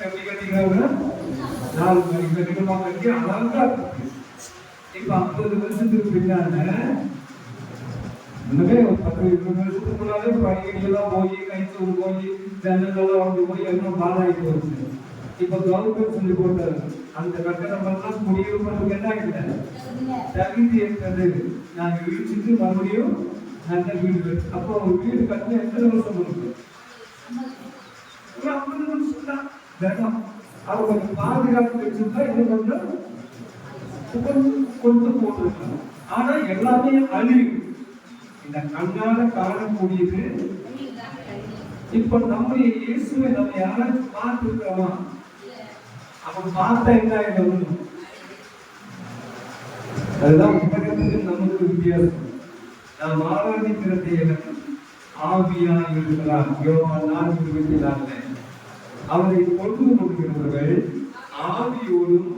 கட்டி கட்டிக்கிறாங்க. 4 மணி கட்டிடமா கட்டி அழகா இருக்கு. இப்ப 50 வருஷத்துக்கு பின்னால இன்னுமே ஒரு 10-20 வருஷத்துக்கு முன்னாலே படிக்கடியெல்லாம் போய் கைத்தூர் போய் ஜன்னலெல்லாம் வந்து போய் எல்லாம் பாலாகி போச்சு. இப்ப கவர்மெண்ட் சொல்லி போட்டாரு அந்த கட்டணம் எல்லாம் குடியிருப்பதுக்கு என்ன இல்லை தகுதி இருக்கிறது. நாங்கள் இழிச்சுட்டு மறுபடியும் நல்ல வீடு. அப்போ ஒரு வீடு கட்டின எத்தனை வருஷம் இருக்கு? ஒரு 50 வருஷம் தான் தினம். அவங்க கொஞ்சம் பாதுகாப்பு வச்சிருந்தா இன்னும் கொஞ்சம் போட்டுருக்காங்க. ஆனா எல்லாமே அழியும். இந்த கண்ணால காணக்கூடியது. இப்ப நம்முடைய இயேசுவை நம்ம யாராச்சும் பார்த்துருக்கிறோமா? அப்ப பார்த்தா என்ன ஆயிடும்? அதுதான் உலகத்துக்கு நமக்கு வித்தியாசம். நாம் ஆராதிக்கிறது எனக்கு ஆவியா இருக்கிறார். யோவான் 4:24 அவரை கொண்டு கொடுக்கிறவர்கள் ஆவியோடும்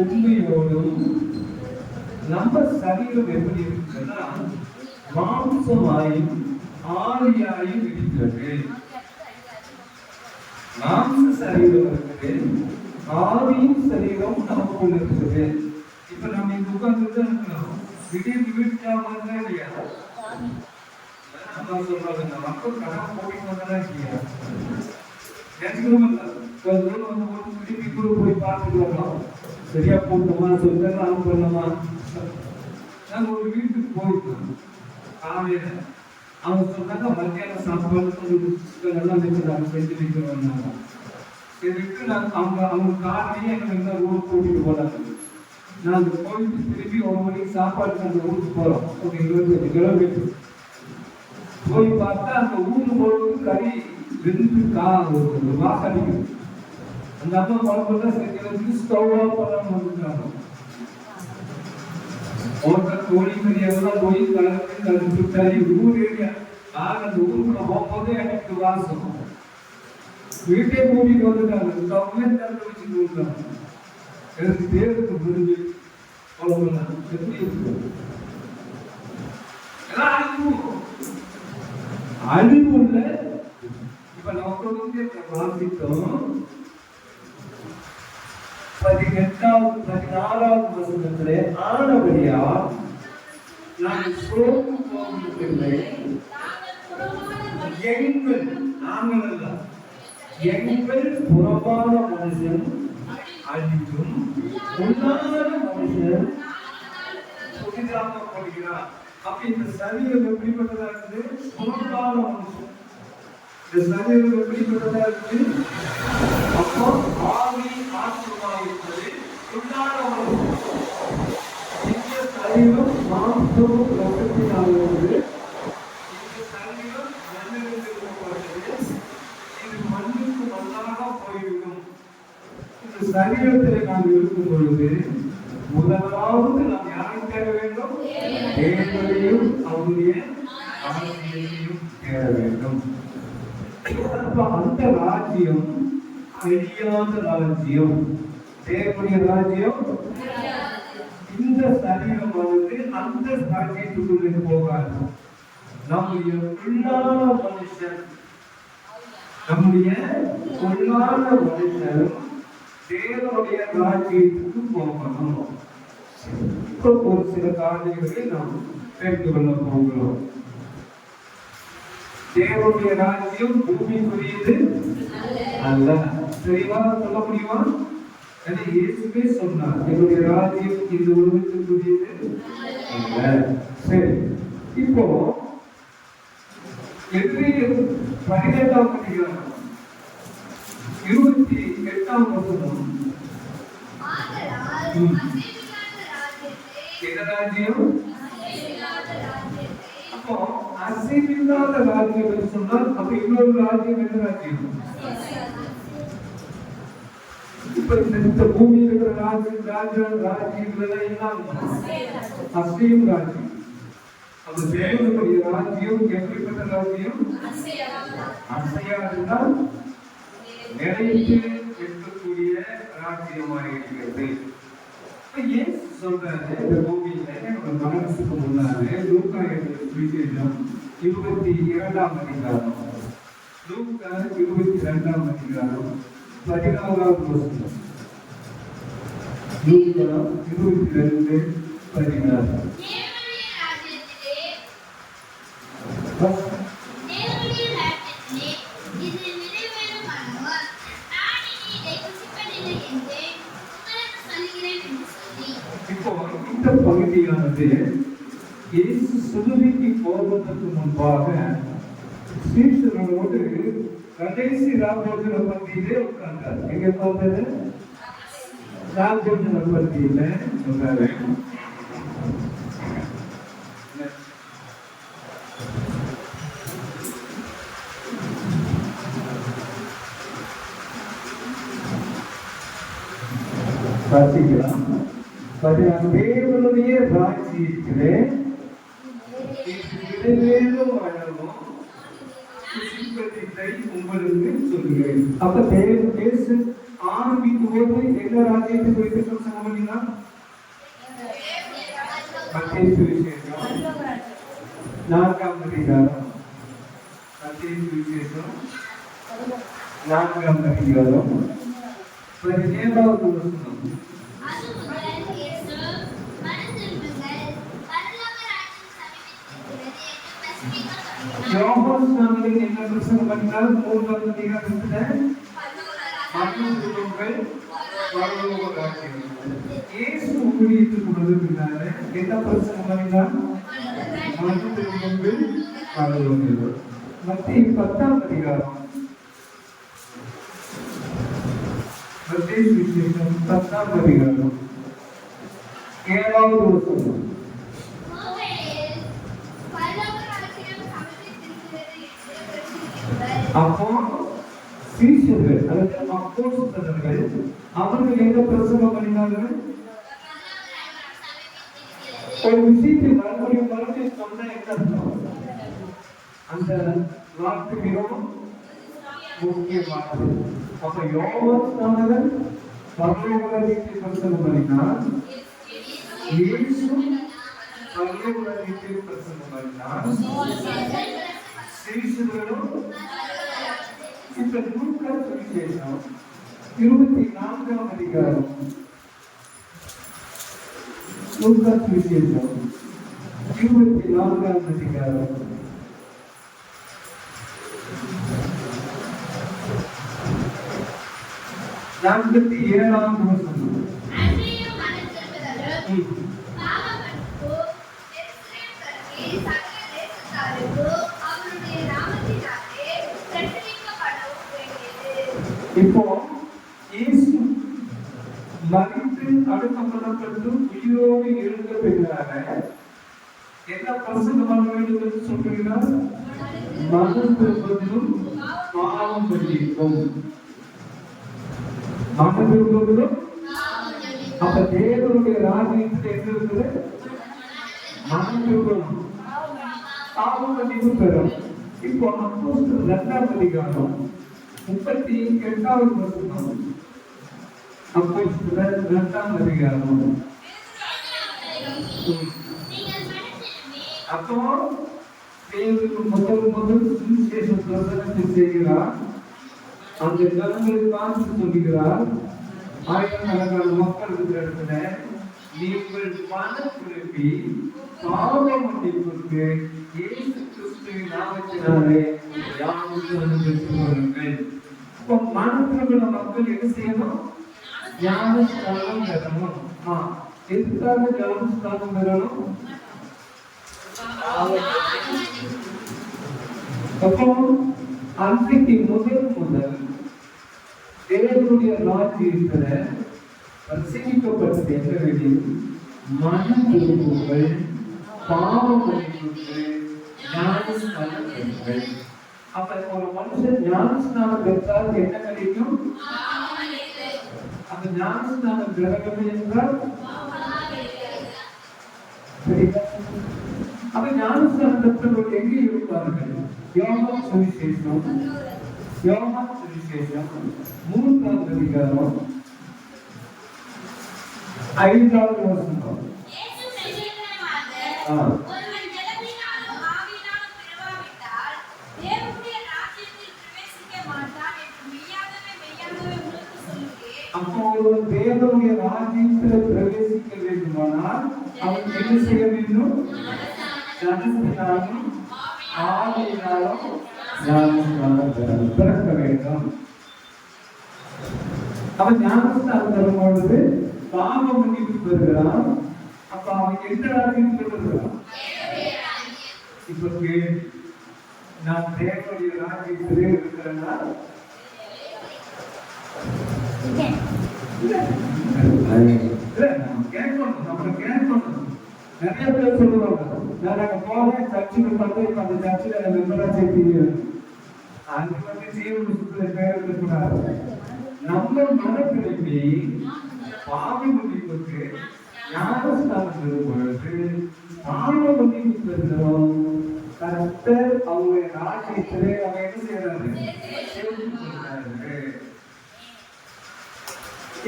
உண்மையோடும். நம்ம சரீரம் எப்படி இருக்குன்னா மாம்சமாயும் ஆவியாயும் இருக்கிறது. மாம்ச சரீரம் இருக்குது, ஆவியும் சரீரம் நமக்குள்ள இருக்குது. இப்ப நம்ம இங்க உட்கார்ந்து இருக்கிறோம், திடீர்னு வீட்டுக்கு வந்தா இல்லையா? சொல்றாங்க மக்கள் கடன் போயிட்டு வந்தா இல்லையா? திருப்பி கூட போய் பார்த்துட்டு வரலாம், சரியா போட்டோமா சொல்லலாம் பண்ணலாமா. நாங்க ஒரு வீட்டுக்கு போயிருக்கோம் காலையில, அவங்க சொன்னாங்க மத்தியானம் சாப்பாடு எல்லாம் வச்சுருந்தாங்க, செஞ்சு வைக்கிறோம்னாங்க. சரிட்டு நாங்கள் அவங்க காலையிலேயே எங்களை என்ன ஊருக்கு கூட்டிட்டு போனாங்க. நாங்கள் போயிட்டு திருப்பி 1 மணிக்கு சாப்பாடு அந்த ஊருக்கு போகிறோம். ஒரு 25 கிலோமீட்டர் போய் பார்த்தா அந்த ஊருக்கு போகிறதுக்கு கறி 2 வாசடிக்கு அந்த அம்மா குழம்புலாம் செஞ்சு ஸ்டவ் ஆஃப் பண்ணாம வந்துட்டாங்க. ஒருத்தர் கோழி கறியெல்லாம் போய் கலந்து கறி ஊர் ஏரியா. அந்த ஊருக்குள்ள போகும்போது எனக்கு வாசம், வீட்டே கூட்டிட்டு வந்துட்டாங்க. ஸ்டவ்வே திறந்து வச்சுட்டு வந்துட்டாங்க. எனக்கு தேர்தலுக்கு புரிஞ்சு குழம்புலாம் எப்படி இருக்கு, அழிவு உள்ள. இப்ப நமக்கு வாசித்தோம் 18வது 16வது வசனத்திலே, ஆனபடியால் நான் சோர்ந்து போவதில்லை, எங்கள் புறமான மனுஷன் அழிக்கும், உள்ளான மனுஷன் புதிதாக்கப்படுகிறார். அப்ப இந்த சரீரம் எப்படிப்பட்டதா இருக்குது? புறமான மனுஷன். இந்த சரீரம் எப்படிப்பட்டதா இருக்குது? அப்போ ஆவி ஆத்மாவாக இருக்கிறது, உள்ளான மனுஷன். இந்த சரீரம் மாம்சமும் ரத்தத்தினால் உள்ளது. இந்த சரீரம் மண்ணிலிருந்து உருவாகிறது. இது மண்ணுக்கு மண்ணாக போய்விடும். இந்த சரீரத்தில் நாம் இருக்கும் பொழுது முதலாவது நாம் யாரை தேட வேண்டும்? தேவனையும் அவருடைய ஆசையையும் தேட வேண்டும். அந்த ராஜ்யம் அழியாத ராஜ்யம், தேவனுடைய ராஜ்யம். இந்த சரீரமானது அந்த ராஜ்யத்துக்குள்ளே போகாது. நம்முடைய உள்ளான மனுஷன், நம்முடைய உள்ளான மனுஷன் தேவனுடைய ராஜ்யத்துக்கு போகணும். இப்போ ஒரு சில காரியங்களை நாம் தெரிந்து கொள்ள போகிறோம். தேவனுடைய ராஜ்யம் பூமிக்குரியது அல்ல. தெளிவா சொல்ல முடியுமா? இயேசுவே சொன்னார், என்னுடைய ராஜ்யம் இந்த உலகத்திற்குரியது அல்ல. சரி, இப்போ 18ஆம் அதிகாரம் 28ஆம் வசனம். அப்போ அசைவில்லாத ராஜ்யம் என்று சொன்னால், அப்ப இன்னொரு ராஜ்யம் என்ன ராஜ்யம்? இப்ப இந்த பூமியில் இருக்கிற ராஜ்யங்கள் எல்லாம் அசையும் ராஜ்யம். அப்ப தேவனுடைய ராஜ்யம் எப்படிப்பட்ட ராஜ்யம்? அசையாதுதான் நிலைத்து இருக்கக்கூடிய ராஜ்யமாக இருக்கிறது. ஏன் சொல்றாரு? இந்த பூமியில நம்ம மனசுக்கு முன்னாலே லூக்கா எழுதிய சுவிசேஷம் 22ஆம் அதிகாரம், லூக்கா 22ஆம் அதிகாரம் 14வது வசனம். லூக்கா 22:14. இப்போ இந்த பகுதியானது இயேசு சிலுவைக்கு போவதற்கு முன்பாக சீஷர்களோடு கடைசி ராபோஜன பந்தியிலே உட்கார்ந்தார். எங்க பார்த்தது? ராபோஜன பந்தியில உட்கார்ந்தாரு. வாசிக்கலாம். தேவனுடைய ராஜ்யத்திலே உங்களுக்கு சொல்லுகிறேன். அப்ப தேவ ஆரம்பிக்கும் போது என்ன ராஜ்யத்தை குறித்து சொன்னீங்கன்னா, 4ஆம் அதிகாரம் மத்தேயு சுவிசேஷம் 4ஆம் அதிகாரம் 17வது வசனம். யோவான் ஸ்நானகன் என்ன பிரசங்கம் பண்ணார்? 3ஆம் அதிகாரத்துல மனம் திரும்புங்கள் பரலோக ராஜ்யம். இயேசு ஊழியத்துக்கு வருகிறார். என்ன பிரசங்கம் பண்ணினார்? மனம் திரும்புங்கள் பரலோக. மத்தேயு 10ஆம் அதிகாரம் மத்தேயு சுவிசேஷம் 10ஆம் அதிகாரம் 7வது வசனம். அப்போ சீஷர்கள் அதாவது அப்போஸ்தலர்கள் அவர்கள் எங்க பிரசங்கம் பண்ணினார்கள்? ஒரு விஷயத்தை மறுபடியும் சொன்னா என்ன அர்த்தம்? அந்த வார்த்தை மிகவும் முக்கியமானது. அப்ப யோவான் ஸ்நானகன் பரலோக ராஜ்யத்தை பிரசங்கம் பண்ணினார். இயேசு பரலோக ராஜ்யத்தை பிரசங்கம் பண்ணினார். சீஷர்களும் இந்த லூக்கா சுவிசேஷம் 24ஆம் அதிகாரம் லூக்கா சுவிசேஷம் 24ஆம் அதிகாரம் 47ஆம் வசனம். இப்போ இயேசு மரித்து அடக்கப்படப்பட்டு உயிரோடு எழுந்த பின்னால என்ன பிரசங்கம் பண்ண வேண்டும் என்று சொல்கிறார்? மனம் திரும்புவதிலும் பாவம் மன்னிக்கும். மனம் திரும்புவதிலும் அப்ப தேவனுடைய ராஜ்யத்தில் என்ன இருக்குது? மனம் திரும்பும் பாவம் மன்னிப்பு பெறும். இப்போ அப்போஸ்தலர் 2ஆம் அதிகாரம் 38வது வசனம். அப்போஸ்தலர் 2ஆம் அதிகாரம். அப்போ தேவனுக்கு முதல் சுவிசேஷ பிரசங்கத்தை செய்கிறார். அந்த ஜனங்களை பார்த்து சொல்கிறார், ஆயிரக்கணக்கான மக்கள் இருக்கிற இடத்துல, நீங்கள் மனம் திரும்பி பாவ மன்னிப்புக்கு இயேசு கிறிஸ்துவின் நாமத்தினாலே ஞானஸ்நானம் பெற்றுக்கொள்ளுங்கள். இப்போ மனம் திரும்பின மக்கள் என்ன செய்யணும்? ஞானஸ்நானம் பெறணும். எதுக்காக ஞானஸ்நானம் பெறணும்? அப்போ அன்றைக்கு முதல் தேவனுடைய ராஜ்யத்துல பிரசங்கிக்கப்பட்டது என்ன வேண்டும்? மனம் திரும்புங்கள், பாவம் மன்னிப்புக்கு ஞானஸ்நானம் பெறுங்கள். அப்ப ஒரு மனுஷன் ஞானஸ்நானம் பெற்றால் என்ன கிடைக்கும்? அந்த ஞானஸ்நானம் பெறவில்லை என்றால் அப்ப ஞானஸ்நானம் பெற்றவர்கள் எங்கே இருப்பார்கள்? யோவான் சுவிசேஷம் 3ஆம் அதிகாரம் 5வது வசனம். அப்போ ஒரு தேவனுடைய ராஜ்யத்தில் பிரவேசிக்க வேண்டுமானால் அவன் என்ன செய்ய வேண்டும்? ஜனத்தினாலும் ஆவியினாலும் ஞானஸ்நானம் பிறக்க வேண்டும். அவன் ஞானஸ்நானம் பெறும் பொழுது பாவ மன்னிப்பு பெறுகிறான். அப்ப அவன் எந்த ராஜ்யத்தில் இருக்கிறான்? இப்ப நான் தேவனுடைய ராஜ்யத்திலே இருக்கிறேன்னா கேட்கணும். நிறைய பேர் சொல்லுவாங்க, நான் போறேன் சர்ச்சுக்கு பார்த்து அந்த சர்ச்சில் மெம்பரா சேர்த்து அது வந்து ஜீவன சுற்றுல பேர் இருக்கக்கூடாது. நம்ம மனத்திற்கு பாவி மன்னிப்புக்கு ஞானஸ்நானம் பெறும் பொழுது பாவ மன்னிப்பு பெறுகிறோம். கர்த்தர் அவருடைய ராஜ்யத்திலே அவன் என்ன செய்யறாரு?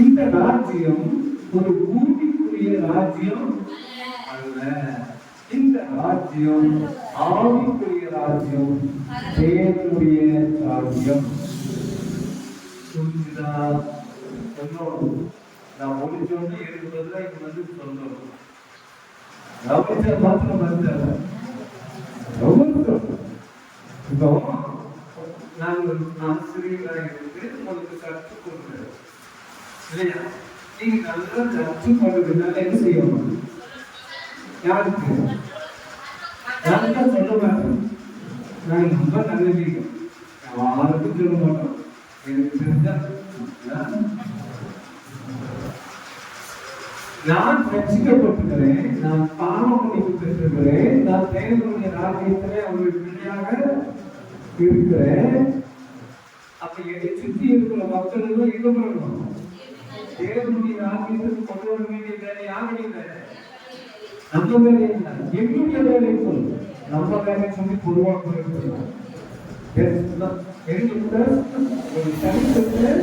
இந்த ராஜ்யம் ஒரு பூமிக்குரிய ராஜ்யம் அல்ல. இந்த ராஜ்யம் ஆவிக்குரிய ராஜ்யம் தேவனுடைய ராஜ்யம். புரிஞ்சுதா? சொல்லணும். நான் முடிச்சோன்னு இருக்கிறதுல இங்க வந்து சொல்லணும். கவனிச்சா மாத்திரம் வந்தாங்க. இப்போ நாங்கள் ஆசிரியராக இருந்து உங்களுக்கு கற்றுக் கொடுக்கிறேன் இல்லையா? நீங்க நல்லா கற்றுக்கொள்றதுனால என்ன செய்யணும்? யாருக்கு யாருக்கா சொல்ல மாட்டேன். நான் ரொம்ப நல்லவீங்க, யாருக்கும் சொல்ல மாட்டோம். எனக்கு தெரிஞ்சா நான் ரட்சிக்கப்பட்டிருக்கிறேன், நான் பாவ மன்னிப்பு பெற்றிருக்கிறேன், நான் தேவனுடைய ராஜ்யத்திலே அவருடைய பிள்ளையாக இருக்கிறேன். அப்ப என்னை சுற்றி இருக்கிற மக்கள் எல்லாம் எங்க வரணும்? தேவனுடைய ராஜ்யத்துக்கு கொண்டு வர வேண்டிய வேலை யாருடைய வேலை? நம்ம வேலை இல்லை, என்னுடைய வேலை சொல்லு. நம்ம வேலை சொல்லி பொதுவாக ஒரு சரித்திரத்துல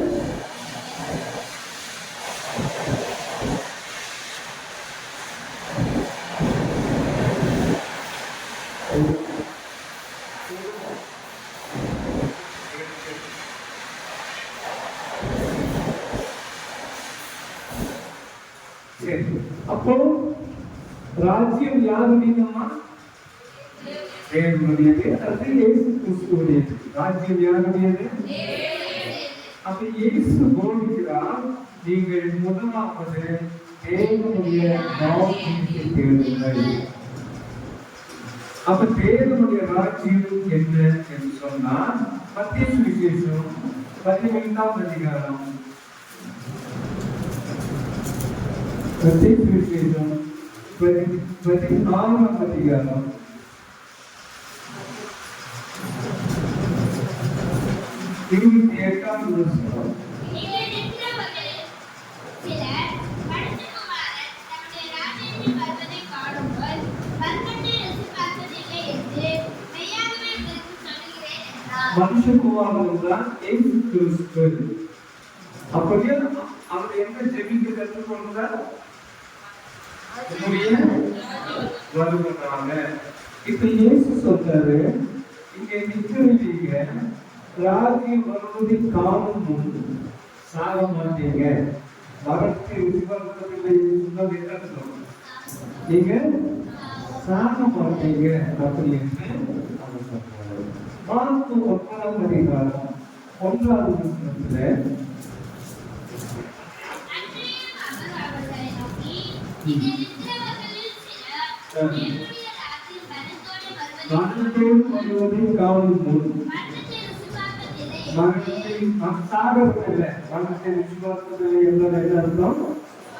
அப்போ ராஜ்யம் யாருடையதுமா? தேவனுடையது. அது இயேசு கிறிஸ்துவுடையது. ராஜ்யம் யாருடையது? அப்ப இயேசு போதிக்கிறார், நீங்கள் முதலாவது தேவனுடைய ராஜ்யத்தை தேடுங்கள். அப்ப தேவனுடைய ராஜ்யம் என்ன என்று சொன்னால் மத்திய சுவிசேஷம் 15ஆம் அதிகாரம், மத்திய சுவிசேஷம் 16ஆம் அதிகாரம் 28ஆம் வசனம். மனுஷகுமாரன் தான் இயேசு கிறிஸ்து. அப்படியே அவர் என்ன ஜெபிக்க கற்றுக்கொண்டார்? வருவதாக. இப்ப இயேசு சொல்றாரு, இங்க நிற்கிறீங்க, ராஜ்யம் வருவதை காணும் முன் சாக மாட்டீங்க. வரத்தை விசுவாசத்திலே சொன்னது என்ன சொல்றோம்? நீங்க சாக மாட்டீங்க அப்படின்னு அவர் சொல்றாரு. மார்க்கு 9ஆம் அதிகாரம் 1ஆவது வசனத்துல மரணத்தோடு வருவதை காணும் முன், மரணத்தை சாகவில்லை, மரணத்தை விசுவாசத்திலே என்பது என்ன அர்த்தம்?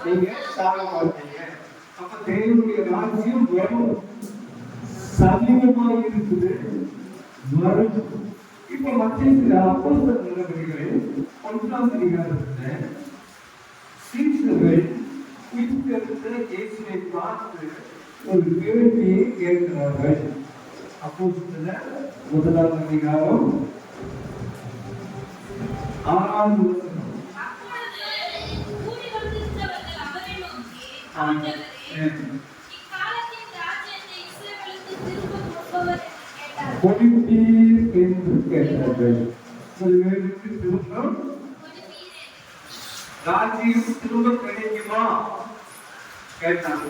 நீங்க சாக மாட்டீங்க. அப்ப தேவனுடைய ராஜ்யம் வரும், சமீபமாக இருக்குது, வரும். இப்ப மத்திய அப்போஸ்தலர் நடவடிக்கைகள் 1ஆம் அதிகாரத்துல சீஷர்கள் உயிர்த்தெழுந்த இயேசுவை பார்த்து ஒரு கேள்வியை கேட்கிறார்கள். அப்போஸ்தலர் 1ஆம் அதிகாரம் 6ஆவது வசனம். கொடுப்பீர் என்று கேட்டார்கள். திரும்ப ராஜ்யம் திரும்ப கிடைக்குமா கேட்டாங்க.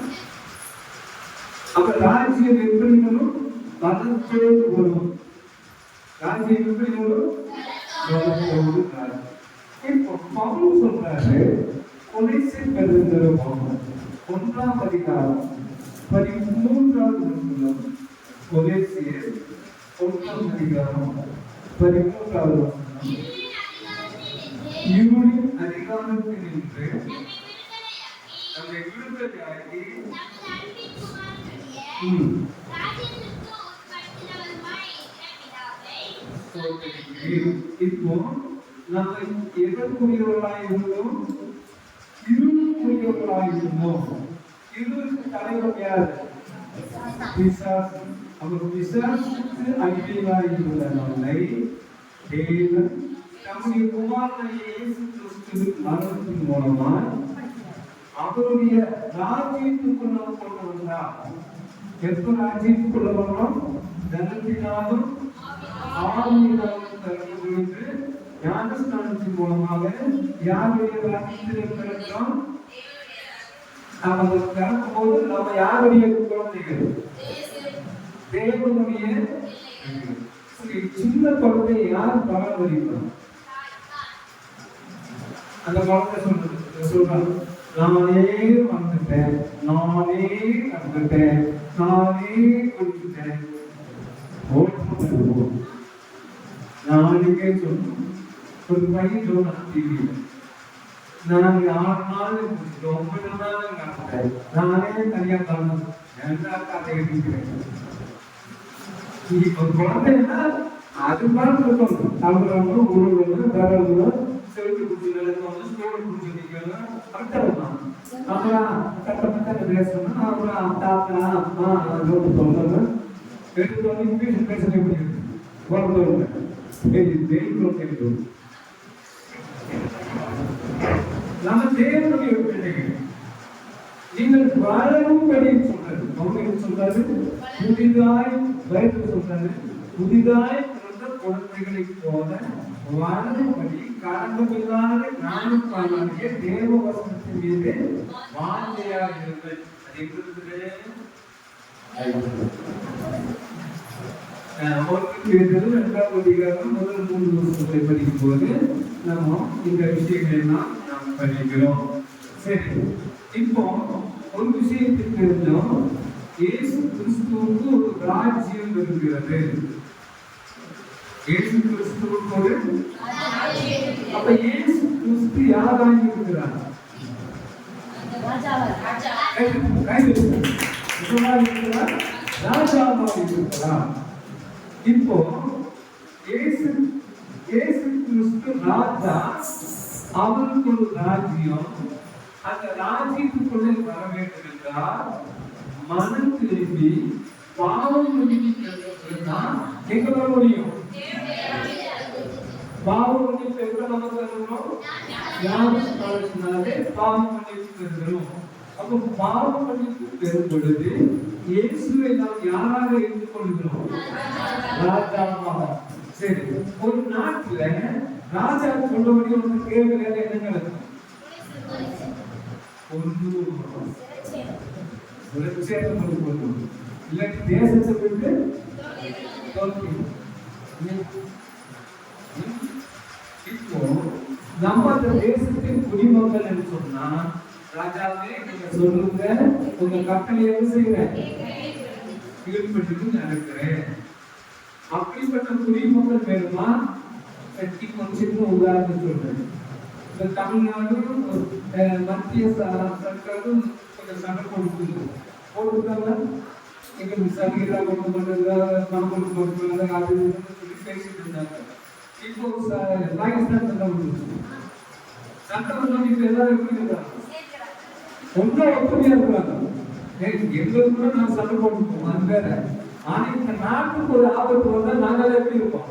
அப்ப ராஜ்யம் எப்படி வரும்? மதத்தோடு வரும். ராஜ்யம் எப்படி வரும்? மதத்தோடு. இப்போ பவுல் சொல்றாரு, கொலைசீர் பெருந்திருப்போம் 1ஆம் அதிகாரம் 13ஆவது வசனம். கொலைசீர் 1ஆம் அதிகாரம் 13ஆவது வசனம். இருளின் அதிகாரத்தில் நின்று நம்மை விடுதலையாக்கி இப்போ நம்ம எதற்குரியவர்களாய் இருந்தோம்? இருளுக்குரியவர்களாய் இருந்தோம். இருளுக்கு தலைவர் யார்? பிசாசு. அவர் பிசாசுக்கு அடிமையாய் இருந்த நம்மை தேவன் நம்முடைய குமாரனாகிய இயேசு கிறிஸ்துவின் மரணத்தின் மூலமாய் அவருடைய ராஜ்யத்துக்குள்ள கொண்டு வந்தார். எப்ப ராஜ்யத்துக்குள்ள வந்தோம்? ஜலத்தினாலும் ஆவியினாலும் பிறக்கும் பொழுது ஞானஸ்நானத்தின் மூலமாக யாருடைய ராஜ்யத்திலே பிறக்கிறோம்? நாம பிறக்கும் போது நாம யாருடைய குழந்தைகள்? தேவனுடைய. சின்ன குழந்தை யார் பராமரிக்கணும்? அந்த குழந்தை சொல்றாங்க, நானே வந்துட்டேன், நானே வந்துட்டேன், நானே கொடுத்துட்டேன். நாளைக்கே சொல்லணும். ஒரு பையன் சொன்னான் டிவியில, நான் 6 நாள் 9 நாள் நடந்தேன், நானே தனியா பண்ணணும். கதை எடுக்கிறேன். ஒரு குழந்தைன்னா அது மாதிரி இருக்கணும். தமிழ் உருவம் தரணும், செலுத்து குடிச்சு நடக்கணும், ஸ்கூல் குடிச்சு நிற்கணும். அர்த்தம் அப்புறம் கட்டப்பட்ட பேசணும். அப்புறம் தாத்தா அம்மா சொல்லணும். எடுத்து இங்கிலீஷ் பேச முடியும். நம்ம தேவனுடைய பிள்ளைகள். நீங்கள் வாழவும்படி சொல்றது. அவங்க சொல்றாரு, புதிதாய் வயது சொல்றாரு, புதிதாய் பிறந்த குழந்தைகளை போல வாழும்படி காரணமில்லாத ஞானம் காணாதிய தேவ வசனத்தின் மீது வாஞ்சையாக இருங்கள். அது எப்படி இருக்குது? இரண்டாம் அதிகாரம் முதல் 3 வருஷங்களை படிக்கும் போது நம்ம இந்த விஷயங்களை நாம் படிக்கிறோம். சரி, இப்போ ஒரு விஷயத்தை தெரிஞ்சோம். இயேசு கிறிஸ்துவுக்கு ஒரு ராஜ்யம் இருக்கிறது. இயேசு கிறிஸ்துவுக்கு ஒரு அப்ப இயேசு கிறிஸ்து யாராக இருக்கிறார்? ராஜாவாக இருக்கிறார். இப்போ இயேசு கிறிஸ்து ராஜா, அவருக்கு ஒரு ராஜ்யம். அந்த ராஜ்யத்துக்குள்ளே வர வேண்டும் என்றால் மனம் திரும்பி பாவம் மன்னிப்புதான் எங்க வர முடியும்? பாவம் மன்னிப்பு எங்க நமக்கு வரணும்? ஞானஸ்நானத்தினாலே பாவம் மன்னிப்பு பெறுகிறோம். அப்போ பாவம் மன்னிப்பு பெறும் பொழுது இயேசுவை நாம் யாராக எடுத்துக்கொள்கிறோம்? ராஜாவாக. சரி, ஒரு நாட்டுல ராஜா சொல்லும்படி ஒரு கேள்வி என்ன நடக்கும்? தேசத்தை விட்டு இப்போ நம்ம அந்த தேசத்தின் குடிமக்கள் என்று சொன்னா, ராஜாவே நீங்க சொல்லுங்க, உங்க கட்டளை என்ன செய்யறேன், கீழ்பட்டு நடக்கிறேன். அப்படிப்பட்ட குடிமக்கள் வேணுமா? கொஞ்சம் உதாரணம் சொல்றேன். இந்த தமிழ்நாடு மத்திய சர்க்காரும் கொஞ்சம் சண்டை போட்டுருக்காங்க. எங்களுக்கு சலுகைகளா கொண்டு பண்றது, பணம் கொண்டு பண்றது, அது சொல்லி பேசிட்டு இருந்தாங்க. இப்போ பாகிஸ்தான் சண்டை வந்துருச்சு. சண்டை வந்து இப்ப எல்லாரும் எப்படி இருக்காங்க? ரொம்ப ஒற்றுமையா இருக்கிறாங்க. எங்களுக்கு கூட நான் சண்டை போட்டுருக்கோம், அது வேற. ஆனா இந்த நாட்டுக்கு ஒரு ஆபத்து வந்தா நாங்களே எப்படி இருப்போம்?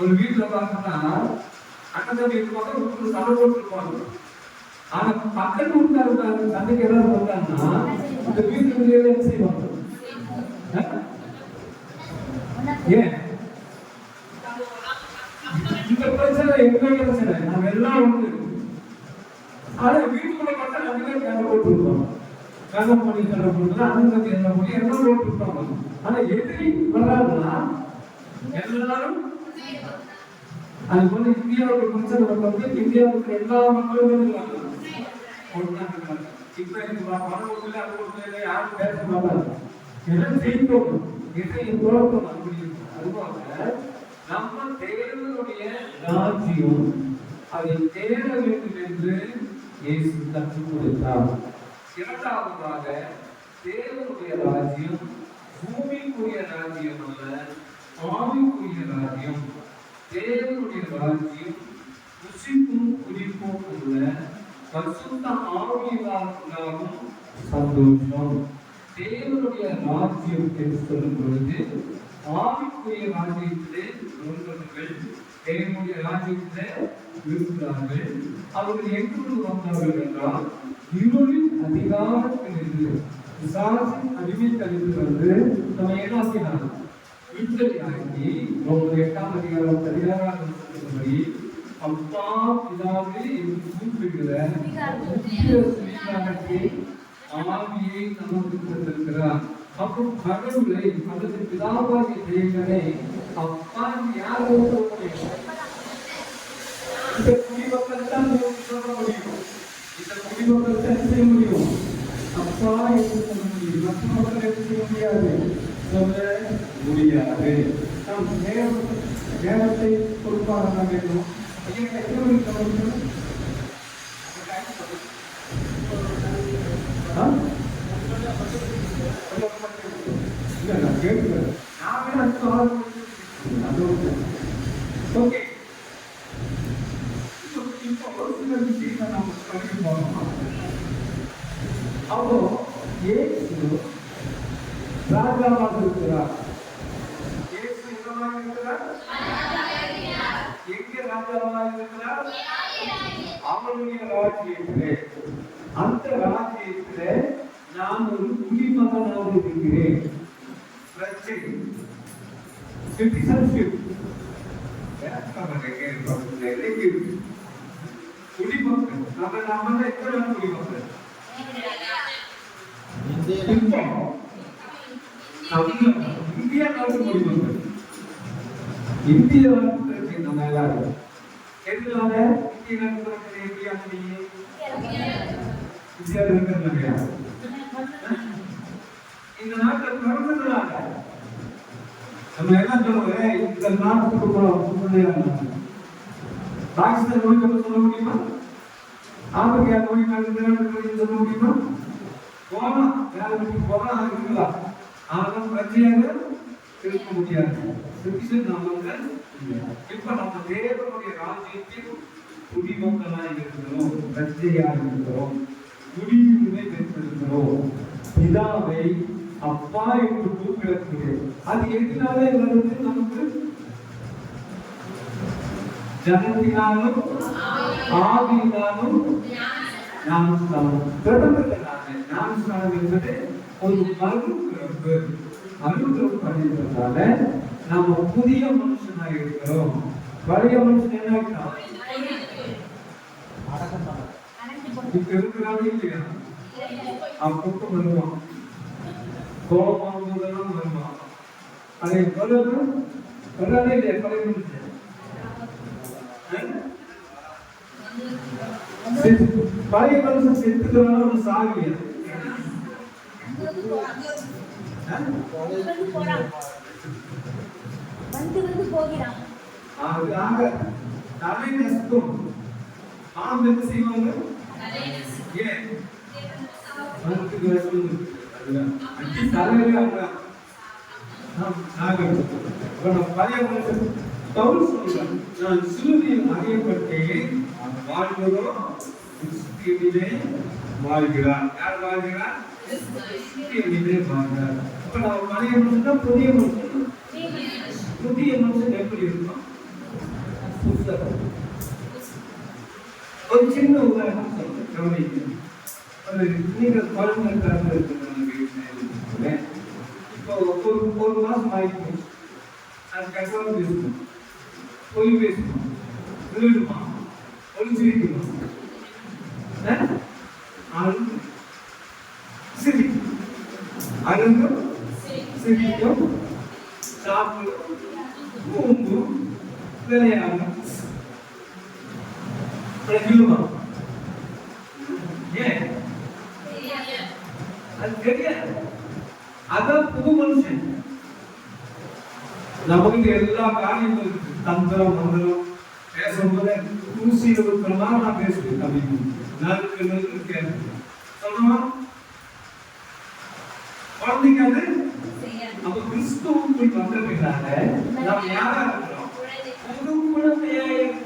ஒரு வீட்டுல பார்த்தோம்னா அண்ணன் தம்பி இருப்பாங்க, ஒரு சண்டை போட்டுருப்பாங்க. ஆனா பக்கத்து வீட்டுல சண்டைக்கு ஏதாவது வந்தாங்கன்னா இந்த வீட்டுக்குள்ளேயே என்ன செய்வாங்க? ஏன் இந்த பிரச்சனை எங்க பிரச்சனை? நம்ம எல்லாம் ஒண்ணு. ஆனா வீட்டுக்குள்ள பார்த்தா நம்ம சண்டை போட்டுருப்போம். கல்லம் பண்ணி சண்டை போட்டு அண்ணன் தம்பி என்ன பண்ணி எல்லாம் போட்டுருப்பாங்க. ஆனா எதிரி வர்றாருன்னா எல்லாரும் அது போல இந்தியாவுக்கு பிரச்சனை வந்தது. இந்தியாவுக்கு எல்லா மக்களும் இருக்காங்க. இப்ப எனக்கு பணம் கொடுக்கல, அது கொடுக்கல, யாரும் பேச மாட்டாங்க. எல்லாம் செய்யணும், எதையும் தோற்றம் அப்படி. அதுபோல நம்ம தேவனுடைய ராஜ்யம் அதை தேட வேண்டும் என்று இயேசு கற்றுக் கொடுத்தார். இரண்டாவதாக, தேவனுடைய ராஜ்யம் பூமிக்குரிய ராஜ்யம் அல்ல, ஆவிக்குரிய ராஜ்யம். தேவனுடைய ராஜ்யம் ருசிக்கும் குடிப்பும் உள்ள பரிசுத்த ஆவியானவரும் சந்தோஷம். தேவனுடைய ராஜ்யம் என்று சொல்லும் பொழுது ஆவிக்குரிய ராஜ்யத்திலே நோக்கர்கள் தேவனுடைய ராஜ்யத்திலே இருக்கிறார்கள். அவர்கள் எங்கிருந்து வந்தார்கள் என்றால் இருளின் அதிகாரத்தில் இருந்து பிசாசின் அடிமைத்தனத்தில் வந்து நம்ம ஏனாக்கினாங்க விடுதலை ஆகி ரொம்ப 8ஆம் அதிகாரம் 16ஆம் வசனத்தின்படி அப்பா பிதாவே என்று கூப்பிடுகிற புதிய ஸ்ரீகாரத்தை ஆவியை நமக்கு தந்திருக்கிறார். அப்போ கடவுளை அல்லது பிதாவாகிய தேவனை அப்பா யார் இந்த குடிமக்கள் தான் சொல்ல முடியும். இந்த குடிமக்கள் தான் செய்ய முடியும். அப்பா என்று சொல்ல முடியும். மற்ற மக்கள் எப்படி செய்ய முடியாது, சொல்ல முடியாது. நாம் நேரத்தை கொடுப்பாக வேண்டும். அப்போ இயேசு ராஜாவாக இருக்கிறார். இயேசு என்னவாக இருக்கிறார்? எங்கே ராஜாவாக இருக்கிறார்? அவருடைய ராஜ்யத்திலே. அந்த ராஜ்யத்திலே நான் ஒரு குடிமகனாக இருக்கிறேன். சிட்டிசன்ஷிப் குடிமக்கள். நம்ம எத்தனை குடிமக்கள்? இந்தியா நாட்டு குடிமக்கள். இந்திய நாட்டுக்கு நம்ம எல்லாரும் எதுனால இந்திய நாட்டுக்கு எப்படி ஆனீங்க? இந்தியாவில் இருக்கிற இந்த நாட்டை பிறந்ததுனால நம்ம என்ன சொல்லுவோம், இந்த நாட்டுக்கு பாகிஸ்தான் மொழி சொல்ல முடியுமா? ஆப்பிரிக்கா மொழி சொல்ல முடியுமா? போனா வேலை விட்டு போனா இருக்கலாம். ஆனால் பிரச்சனையாக இருக்க முடியாது. இப்ப நம்ம தேவனுடைய ராஜ்யத்தில் குடிமக்களாக இருக்கிறோம், பிரஜையாக இருக்கிறோம், குடியுரிமை பெற்றிருக்கிறோம். பிதாவை அப்பா என்று கூப்பிடக்கூடிய அது எதனால வருது? நமக்கு ஜனத்தினாலும் ஆவியினாலும் ஞானஸ்தானம். ஞானஸ்தானம் என்பது ஒரு மறுபிறப்பு. மறுபிறப்பு பண்ணிருக்கிறதால நாம புதிய மனுஷனாக இருக்கிறோம். பழைய மனுஷன் என்ன ஆகிட்டான்? இப்ப இருக்கிறாங்க இல்லையா? அப்பப்போ வருவான், கோபம் வருவான். அதை வராதே இல்லையா? பழைய மனுஷன் பழைய மனுஷன் செத்துக்கிறான சாகியா? தலை நசுக்கும். ஆம் என்ன செய்வாங்க? பழைய மனுஷன் பவுல் சொல்றான், நான் சிலுவையில் அறியப்பட்டேன், வாழ்கிறோ கிறிஸ்துவிலே வாழ்கிறார். யார் வாழ்கிறார்? கிறிஸ்துவிலே வாழ்கிறார். அப்ப நம்ம பழைய மனுஷன் தான் புதிய மனுஷன். புதிய மனுஷன் எப்படி இருக்கும்? ஒரு சின்ன உதாரணம் சொல்றேன், கவனிக்கணும். நீங்கள் குழந்தைக்காக இருக்கிற இப்போ ஒரு மாசம் ஆயிடுச்சு, அது கஷ்டமா பேசணும், பொய் பேசணும், திருடுமா, ஒளிஞ்சிருக்குமா, சிரிக்கும், அருந்தும் சிரிக்கும், சாப்பிடும், தூங்கும், விளையாடும், விழுமா. ஏன் அது தெரியாது. அதான் புது மனுஷன். நமக்கு எல்லா காரியங்களும் இருக்கு. தந்திரம் மந்திரம் பேசும்போது ஊசியில் இருக்கிறதா நான் பேசுவேன். அப்படின்னு நறுக்கு சொல்லுமா குழந்தைங்க அது. அப்ப கிறிஸ்துவுக்குள் வந்ததுனால நாம் யாரா இருக்கிறோம்? புது குழந்தையா இருக்கிறோம்.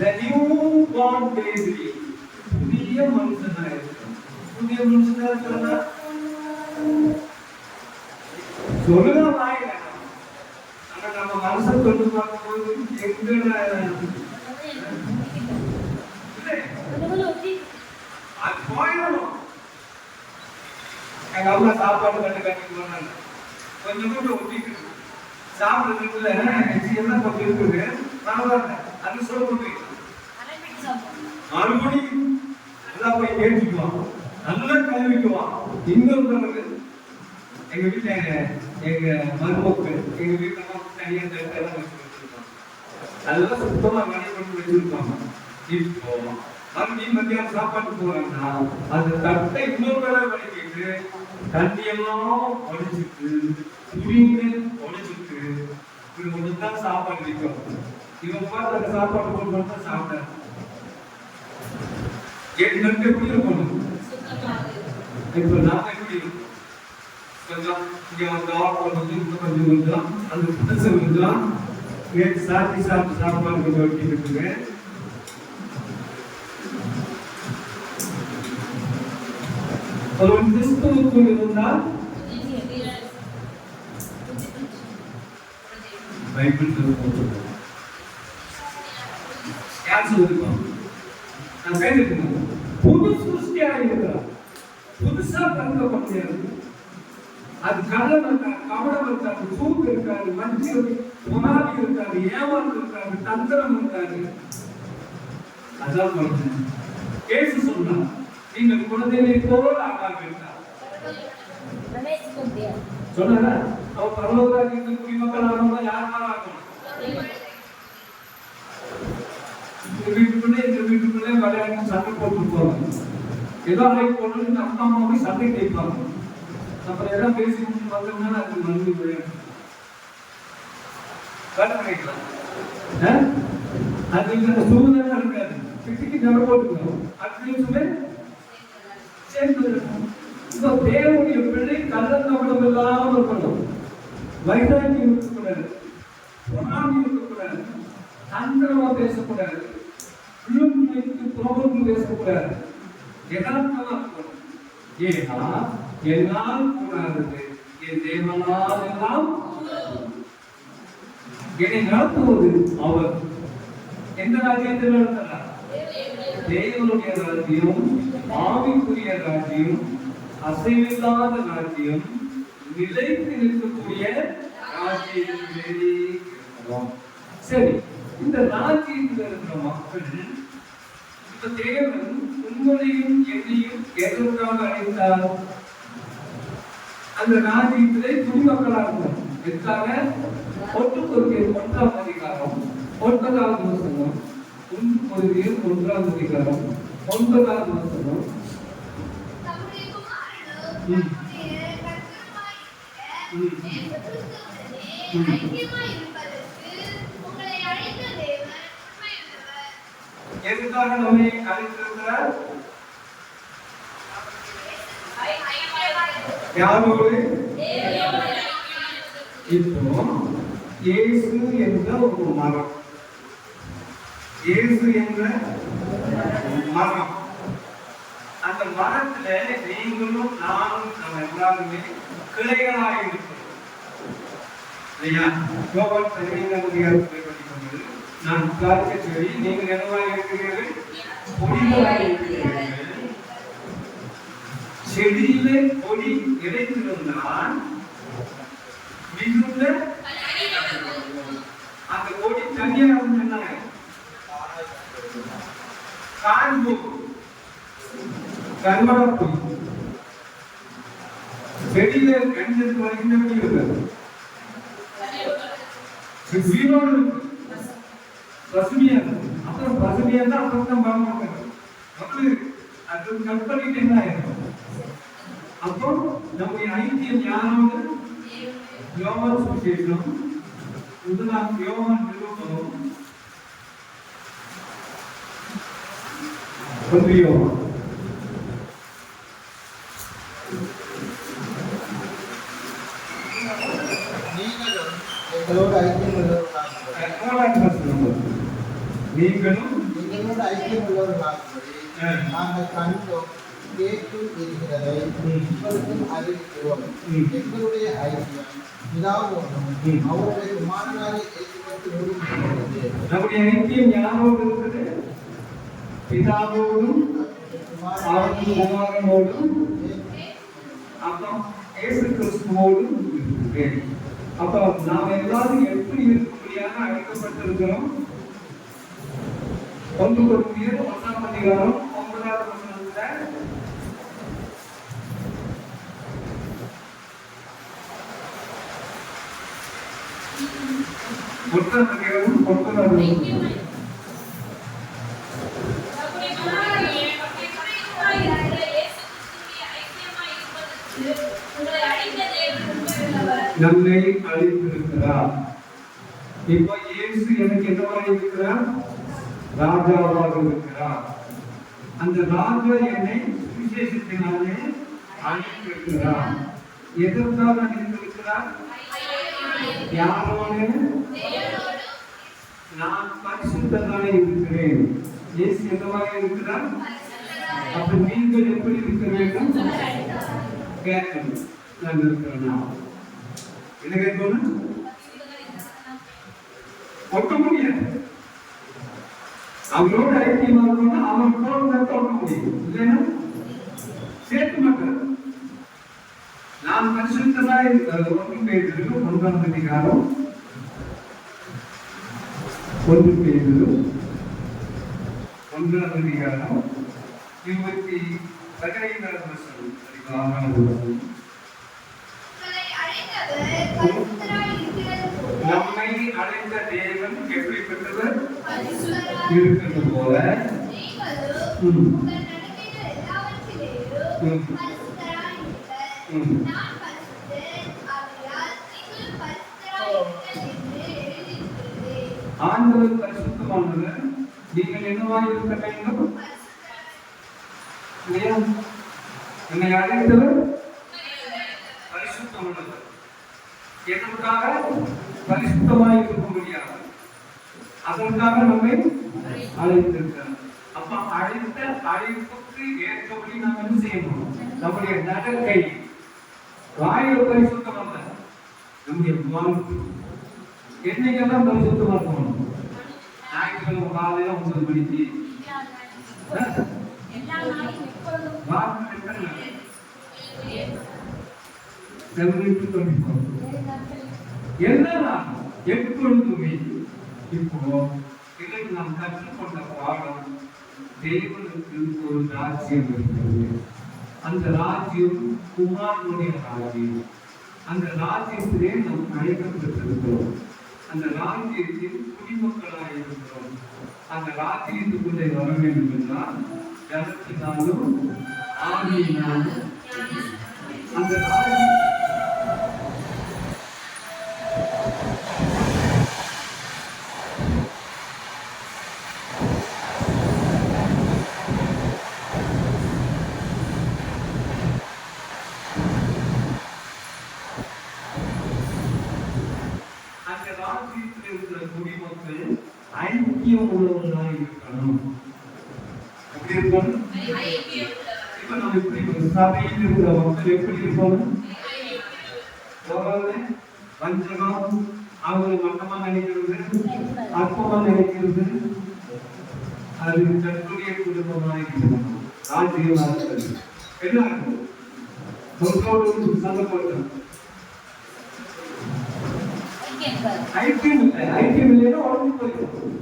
The newborn baby. புதிய மனுஷனா இருக்கிறோம். புதிய மனுஷனா இருக்கிறதா சொல்லுங்க வாயில. ஆனா நம்ம மனசை கொண்டு பார்க்கும்போது எங்கடா அது போயிடணும். எங்க அம்மா சாப்பாடு கட்டிட்டு போனாங்க. கொஞ்சம் கூட ஒட்டிட்டு சாப்பிடுறதுக்குள்ள எல்லாம் கொஞ்சம் இருக்குது. பரவாயில்ல, அது சொல்லுங்க. மறுபடியும் நல்லா போய் கேட்டுக்குவான், நல்லா கழுவிக்குவான். இன்னொரு எங்க வீட்டுல எங்க மருமக்கள் எங்க வீட்டுல தனியா எல்லாம் வச்சு வச்சிருக்காங்க. நல்லா சுத்தமா வேலை பண்ணி வச்சிருக்காங்க. இப்போ மறுபடியும் மத்தியானம் சாப்பாட்டு போறாங்கன்னா அந்த தட்டை இன்னொரு வேலை வலிக்கிட்டு தண்ணியெல்லாம் உடைச்சிட்டு புரிந்து உடைச்சிட்டு இது ஒண்ணுதான் சாப்பாடு வைக்கும். இவன் பார்த்து அந்த சாப்பாடு போட்டு மட்டும் சாப்பிட்டாரு. 7 மணிக்கு எப்படி இருக்கணும்? இப்ப நாம எப்படி இருக்கும்? கொஞ்சம் இங்க வந்து கொஞ்சம் கொஞ்சம் அந்த புதுசு கொஞ்சம் நேற்று சாப்பாடு கொஞ்சம் வச்சுட்டு இருக்குங்க. ஒரு கிறிஸ்துவுக்குள் இருந்தால் பைபிள் சொல்லுங்க. யார் சொல்லுங்க? நான் கேட்டுக்கணும். புது சிருஷ்டியா இருக்கிறார், புதுசா தங்கப்பட்டது. அது கள்ளம் இருக்காது, கவனம் இருக்காது, சூக்கு இருக்காது, மஞ்சள் பொனாதி இருக்காது, ஏமாற்று இருக்காது, தந்திரம் இருக்காது. அதான் சொல்றேன். கேசு சொன்னார், நீங்கள் குழந்தைகளை போல ஆகாவிட்டார் சொன்னா அவன் பரலோகராஜ்யத்தின் குடிமக்கள் ஆகணும். யாருனால ஆகணும்? இந்த வீட்டுக்குள்ளே விளையாட்டு சண்டை போட்டு போவாங்க. ஏதோ ஆகி போடணும்னு அப்பா அம்மா சண்டை கேட்பாங்க. அப்புறம் எல்லாம் பேசி முடிச்சு வந்தோம்னா அது மருந்து போயிடும். அது இந்த சூழ்நிலை இருக்காது. கிட்டிக்கு நட போட்டுக்கணும். அது சேர்ந்து இந்த தேவனுடைய பிள்ளை கள்ளத்தவணம் இல்லாமல் இருக்கணும். வைராக்கியம் இருக்கக்கூடாது, பொறாமை இருக்கக்கூடாது, தந்திரமா பேசக்கூடாது, புறமும் பேசக்கூடாது, யதார்த்தமா இருக்கணும். ஏன்னா என்னால் கூடாதது என் தேவனால் எல்லாம் என்னை நடத்துவது அவர். எந்த ராஜ்யத்தில் நடத்துகிறார்? தேவனுடைய ராஜ்யம், ஆவிக்குரிய ராஜ்யம், அசைவில்லாத ராஜ்யம், நிலைத்து நிற்கக்கூடிய ராஜ்யத்திலே. சரி, இந்த ராஜ்யத்தில் இருக்கிற மக்கள் இந்த தேவன் உங்களையும் என்னையும் எதற்காக அழைத்தார்? அந்த ராஜ்யத்திலே குடிமக்களாக இருக்கும். எதுக்காக? ஒட்டுக்கொருக்கை 1ஆம் அதிகாரம் 9வது வசனம், 1ஆம் அதிகாரம் 9வது வசனம். எதுக்காக நம்மை அழைத்திருக்கிறார்? யாரோடு? இப்போ இயேசு என்ற ஒரு மரம், இயேசு என்ற மரம், அந்த மரத்துல நீங்களும் நானும் நம்ம எல்லாருமே கிளைகளாக இருக்கிறோம் இல்லையா? யோவான் 15:6 நான் காய்ச்ச செடி, நீங்கள் என்னவாக இருக்கிறீர்கள்? கொடிகளாக இருக்கிறீர்கள். செடியிலே கொடி கிடைத்திருந்தால் மிகுந்த அந்த கொடி தனியாக இருந்தாங்க காண்பு கண்மடப்பு செடியில கண்டிருக்கு வரைக்கும் எப்படி இருக்காது? உயிரோடு இருக்கு, பசுமையா இருக்கு. அப்புறம் பசுமையா இருந்தா அப்புறம் தான் பார்க்க மக்கள் அது கட் பண்ணிட்டு என்ன ஆயிருக்கும்? அப்போ நம்முடைய ஐக்கியம் யாரோடு? யோவான் சுவிசேஷம் 1ஆம் யோவான் நிருபம் 1 யோவான் எங்களோடு ஐக்கியம் உள்ளவர்களாகும்படி நாங்கள் கண்டோம் கேட்டு இருக்கிறதை உங்களுக்கும் அறிவிக்கிறோம். எங்களுடைய ஐக்கியம் பிதாவோடும் அவருடைய குமாரனாகிய இயேசு கிறிஸ்துவோடும் இருக்கிறது. நம்முடைய ஐக்கியம் யாரோடு இருக்கிறது? பிதாவோடும் அவருடைய குமாரனோடும். அப்ப இயேசு கிறிஸ்துவோடு இருக்கிறேன். அப்ப நாம் எல்லாரும் எப்படி இருக்கும்படியாக அழைக்கப்பட்டிருக்கிறோம்? 1 கொரிந்தியர் 1ஆம் அதிகாரம் 9வது வசனத்துல நம்மை அழைத்திருக்கிறார். இப்போ இயேசு எனக்கு என்னவாக இருக்கிறார்? ராஜாவாக இருக்கிறார். அந்த ராஜா என்னை விசேஷத்தினாலே அழைத்திருக்கிறார். எதற்காக அழைத்திருக்கிறார்? யாரோடு? நான் பரிசுத்தனாக இருக்கிறேன். இயேசு என்னவாக இருக்கிறார்? அப்ப நீங்கள் எப்படி இருக்க வேண்டும்? கேட்கணும். நான் இருக்கிறேன்னா என்ன கேட்கணும்? ஒட்ட முடியாது. அவரோட ஐக்கியமா இருக்கணும். அவன் போல ஒட்ட முடியும். இல்லைன்னா சேர்க்க மாட்டார். நான் பரிசுத்தனாய் 1 பேதுரு 1ஆம் அதிகாரம் 1 பேதுரு 1ஆம் அதிகாரம் 25வது வசனம். நம்மை அழைத்த தேவன் எப்படிப்பட்டவர் இருக்கிறது போல ஆண்டவர் பரிசுத்தமானவர். நீங்கள் என்னவாக இருக்க வேண்டும்? என்னை அழைத்தவர் பரிசுத்தமானவர். எதற்காக? பரிசுத்தமாக இருக்க முடியாது. அதற்காக நம்மை அழைத்திருக்கிறார். அப்ப அழைத்த அழைப்புக்கு ஏற்றபடி நாம் என்ன செய்யணும்? நம்முடைய நடக்கை வாயில பரிசுத்தம் அல்ல, நம்முடைய வாழ்க்கை என்னைக்கெல்லாம் பரிசுத்தமா இருக்கணும். ஞாயிற்றுக்கிழமை காலையில 9 மணிக்கு எல்லாம் எப்பொழுதுமே. இப்போ இதற்கு நாம் கற்றுக்கொண்ட பாடம், தேவனுக்கு ஒரு ராஜ்யம் இருக்கிறது. அந்த ராஜ்யம் குமாரனுடைய ராஜ்யம். அந்த ராஜ்யத்திலே நாம் அழைக்கப்பட்டிருக்கிறோம். அந்த ராஜ்யத்தில் குடிமக்களாக இருக்கிறோம். அந்த ராஜ்யத்துக்குள்ளே வர வேண்டும் என்றால் ஜனத்தினாலும் ஆவியினாலும் அந்த ராஜ்யம் குடிமக்கள் ஐக்கியம் உள்ளவர்களாக இருக்கணும். இப்ப நம்ம எப்படி சபையில் இருக்கிற மக்கள் எப்படி இருக்கணும்? வஞ்சகம், அவங்க மட்டமா நினைக்கிறது, அற்பமா நினைக்கிறது, அது கற்றுடைய குடும்பமாக இருக்கணும். ராஜ்யமாக இருக்கிறது. எல்லாருக்கும் சந்தப்பட்டோம். ஐக்கியம் இல்லை. ஐக்கியம் இல்லைன்னா உடம்பு போயிடும்.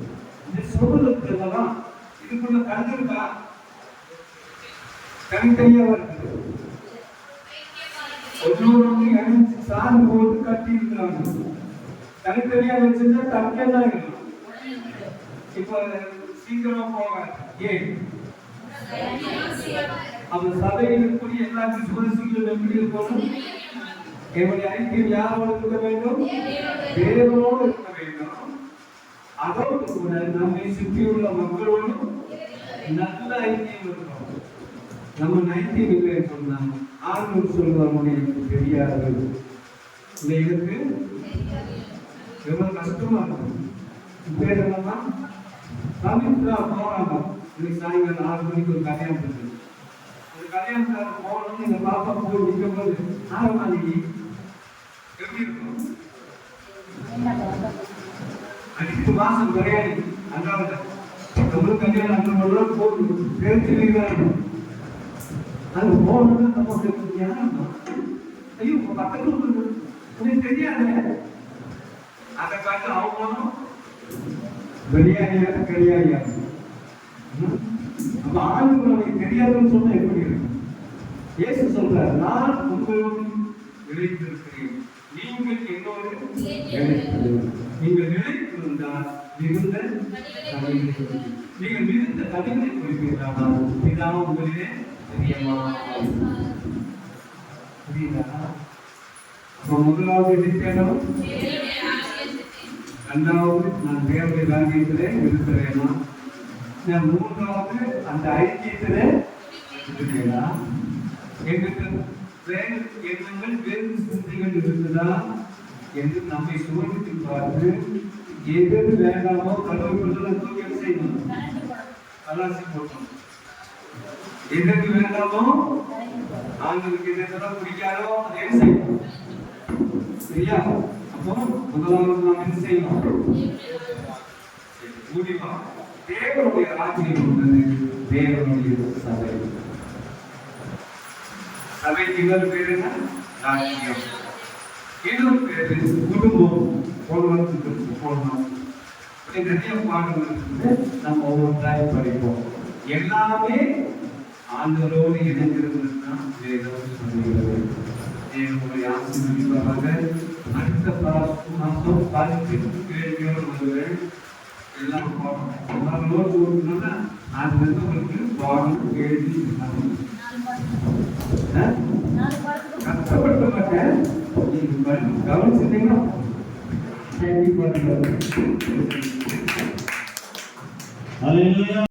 இந்த சூழலுக்கு எல்லாம் இதுக்குள்ள கருது இருக்கா? தனித்தனியா இருக்குது. ஒன்னொரு சார்ந்து போட்டு கட்டி இருக்கிறாங்க. தனித்தனியா வச்சிருந்தா தப்பே தான் இருக்கும். இப்ப சீக்கிரமா போகாது. ஏன்? அந்த சபையில் இருக்கக்கூடிய எல்லா விசுவாசிகளும் எப்படி இருக்கணும்? என்னுடைய ஐக்கியம் யாரோடு இருக்க வேண்டும்? தேவனோடு இருக்க வேண்டும். அதோடு கூட நம்மை சுற்றியுள்ள மக்களோடு நல்ல ஐக்கியம் இருக்கணும். நம்ம ஐக்கியம் இல்லை சொன்னாங்க. ஆண்கள் சொல்வாங்க, எனக்கு தெரியாது. இந்த எனக்கு எவ்வளவு கஷ்டமா இருக்கும். பேர் என்னன்னா சமித்ரா போறாங்க. இன்னைக்கு சாயங்காலம் 6 மணிக்கு ஒரு கல்யாணம் இருக்கு. அந்த கல்யாணத்துல போகணும்னு எங்க பாப்பா போய் நிற்கும் போது 6 மணிக்கு எப்படி இருக்கும்? 5 மாசம் பிரியாணி அன்றாவது நம்மளும் கல்யாணம் அன்று போகுது தெரிஞ்சு. அங்க போகணும்னா நம்ம ஐயோ பக்கத்துல உனக்கு தெரியாது. அதை பார்த்து அவங்களும் வெளியாகியா கிடையாதியா. அப்ப ஆண்டவர் நமக்கு தெரியாதுன்னு சொன்னா எப்படி இருக்கு? இயேசு சொல்றார், நான் உங்களோடு நிலைத்திருக்கிறேன், நீங்கள் என்னோடு நிலைத்திருக்கிறீர்கள். நீங்கள் நிலைத்திருந்தால் மிகுந்த நீங்கள் மிகுந்த கனிகளை குறிப்பீர்களானால் பிதா உங்களிலே பிரியமாயிருப்பார். புரியுதா? அப்ப முதலாவது நிச்சயம், இரண்டாவது நான் தேவனுடைய ராஜ்யத்திலே இருக்கிறேனா, நான் மூன்றாவது அந்த ஐக்கியத்திலே இருக்கிறேனா, எங்களுக்கு வேறு எண்ணங்கள் வேறு சிந்தைகள் இருக்குதா என்று நம்மை சோதித்து பார்த்து எது வேண்டாமோ கடவுள் தூக்கி செய்யணும், கலாசி போட்டோம். எதற்கு வேண்டாமோ ஆண்களுக்கு எதெல்லாம் பிடிக்காதோ அதை செய்யணும். சரியா? அப்போ முதலாவது நாம் என்ன செய்யணும்? முடிவா தேவனுடைய ராஜ்யம் உள்ளது, தேவனுடைய சபை. சபைக்கு இன்னொரு பேர் என்ன? ராஜ்யம். இன்னொரு பேரு குடும்பம். போடணும். நிறைய பாடங்கள் இருக்குது, நம்ம ஒவ்வொன்றாய் படிப்போம். எல்லாமே ஆண்டவரோடு இணைந்திருந்ததுன்னா வேதம் சொல்லுகிறது. தேவனுடைய ஆசீர்வதிப்பாக. அடுத்த மாசம் பாதிப்பு கேள்வியோடு வருவேன். எல்லாம் பாடம் எல்லாரோடு கொடுக்கணும்னா அது வந்து உங்களுக்கு பாடம் கேள்வி கஷ்டப்பட மாட்டேன். நீங்க கவனிச்சிட்டீங்கன்னா Hallelujah.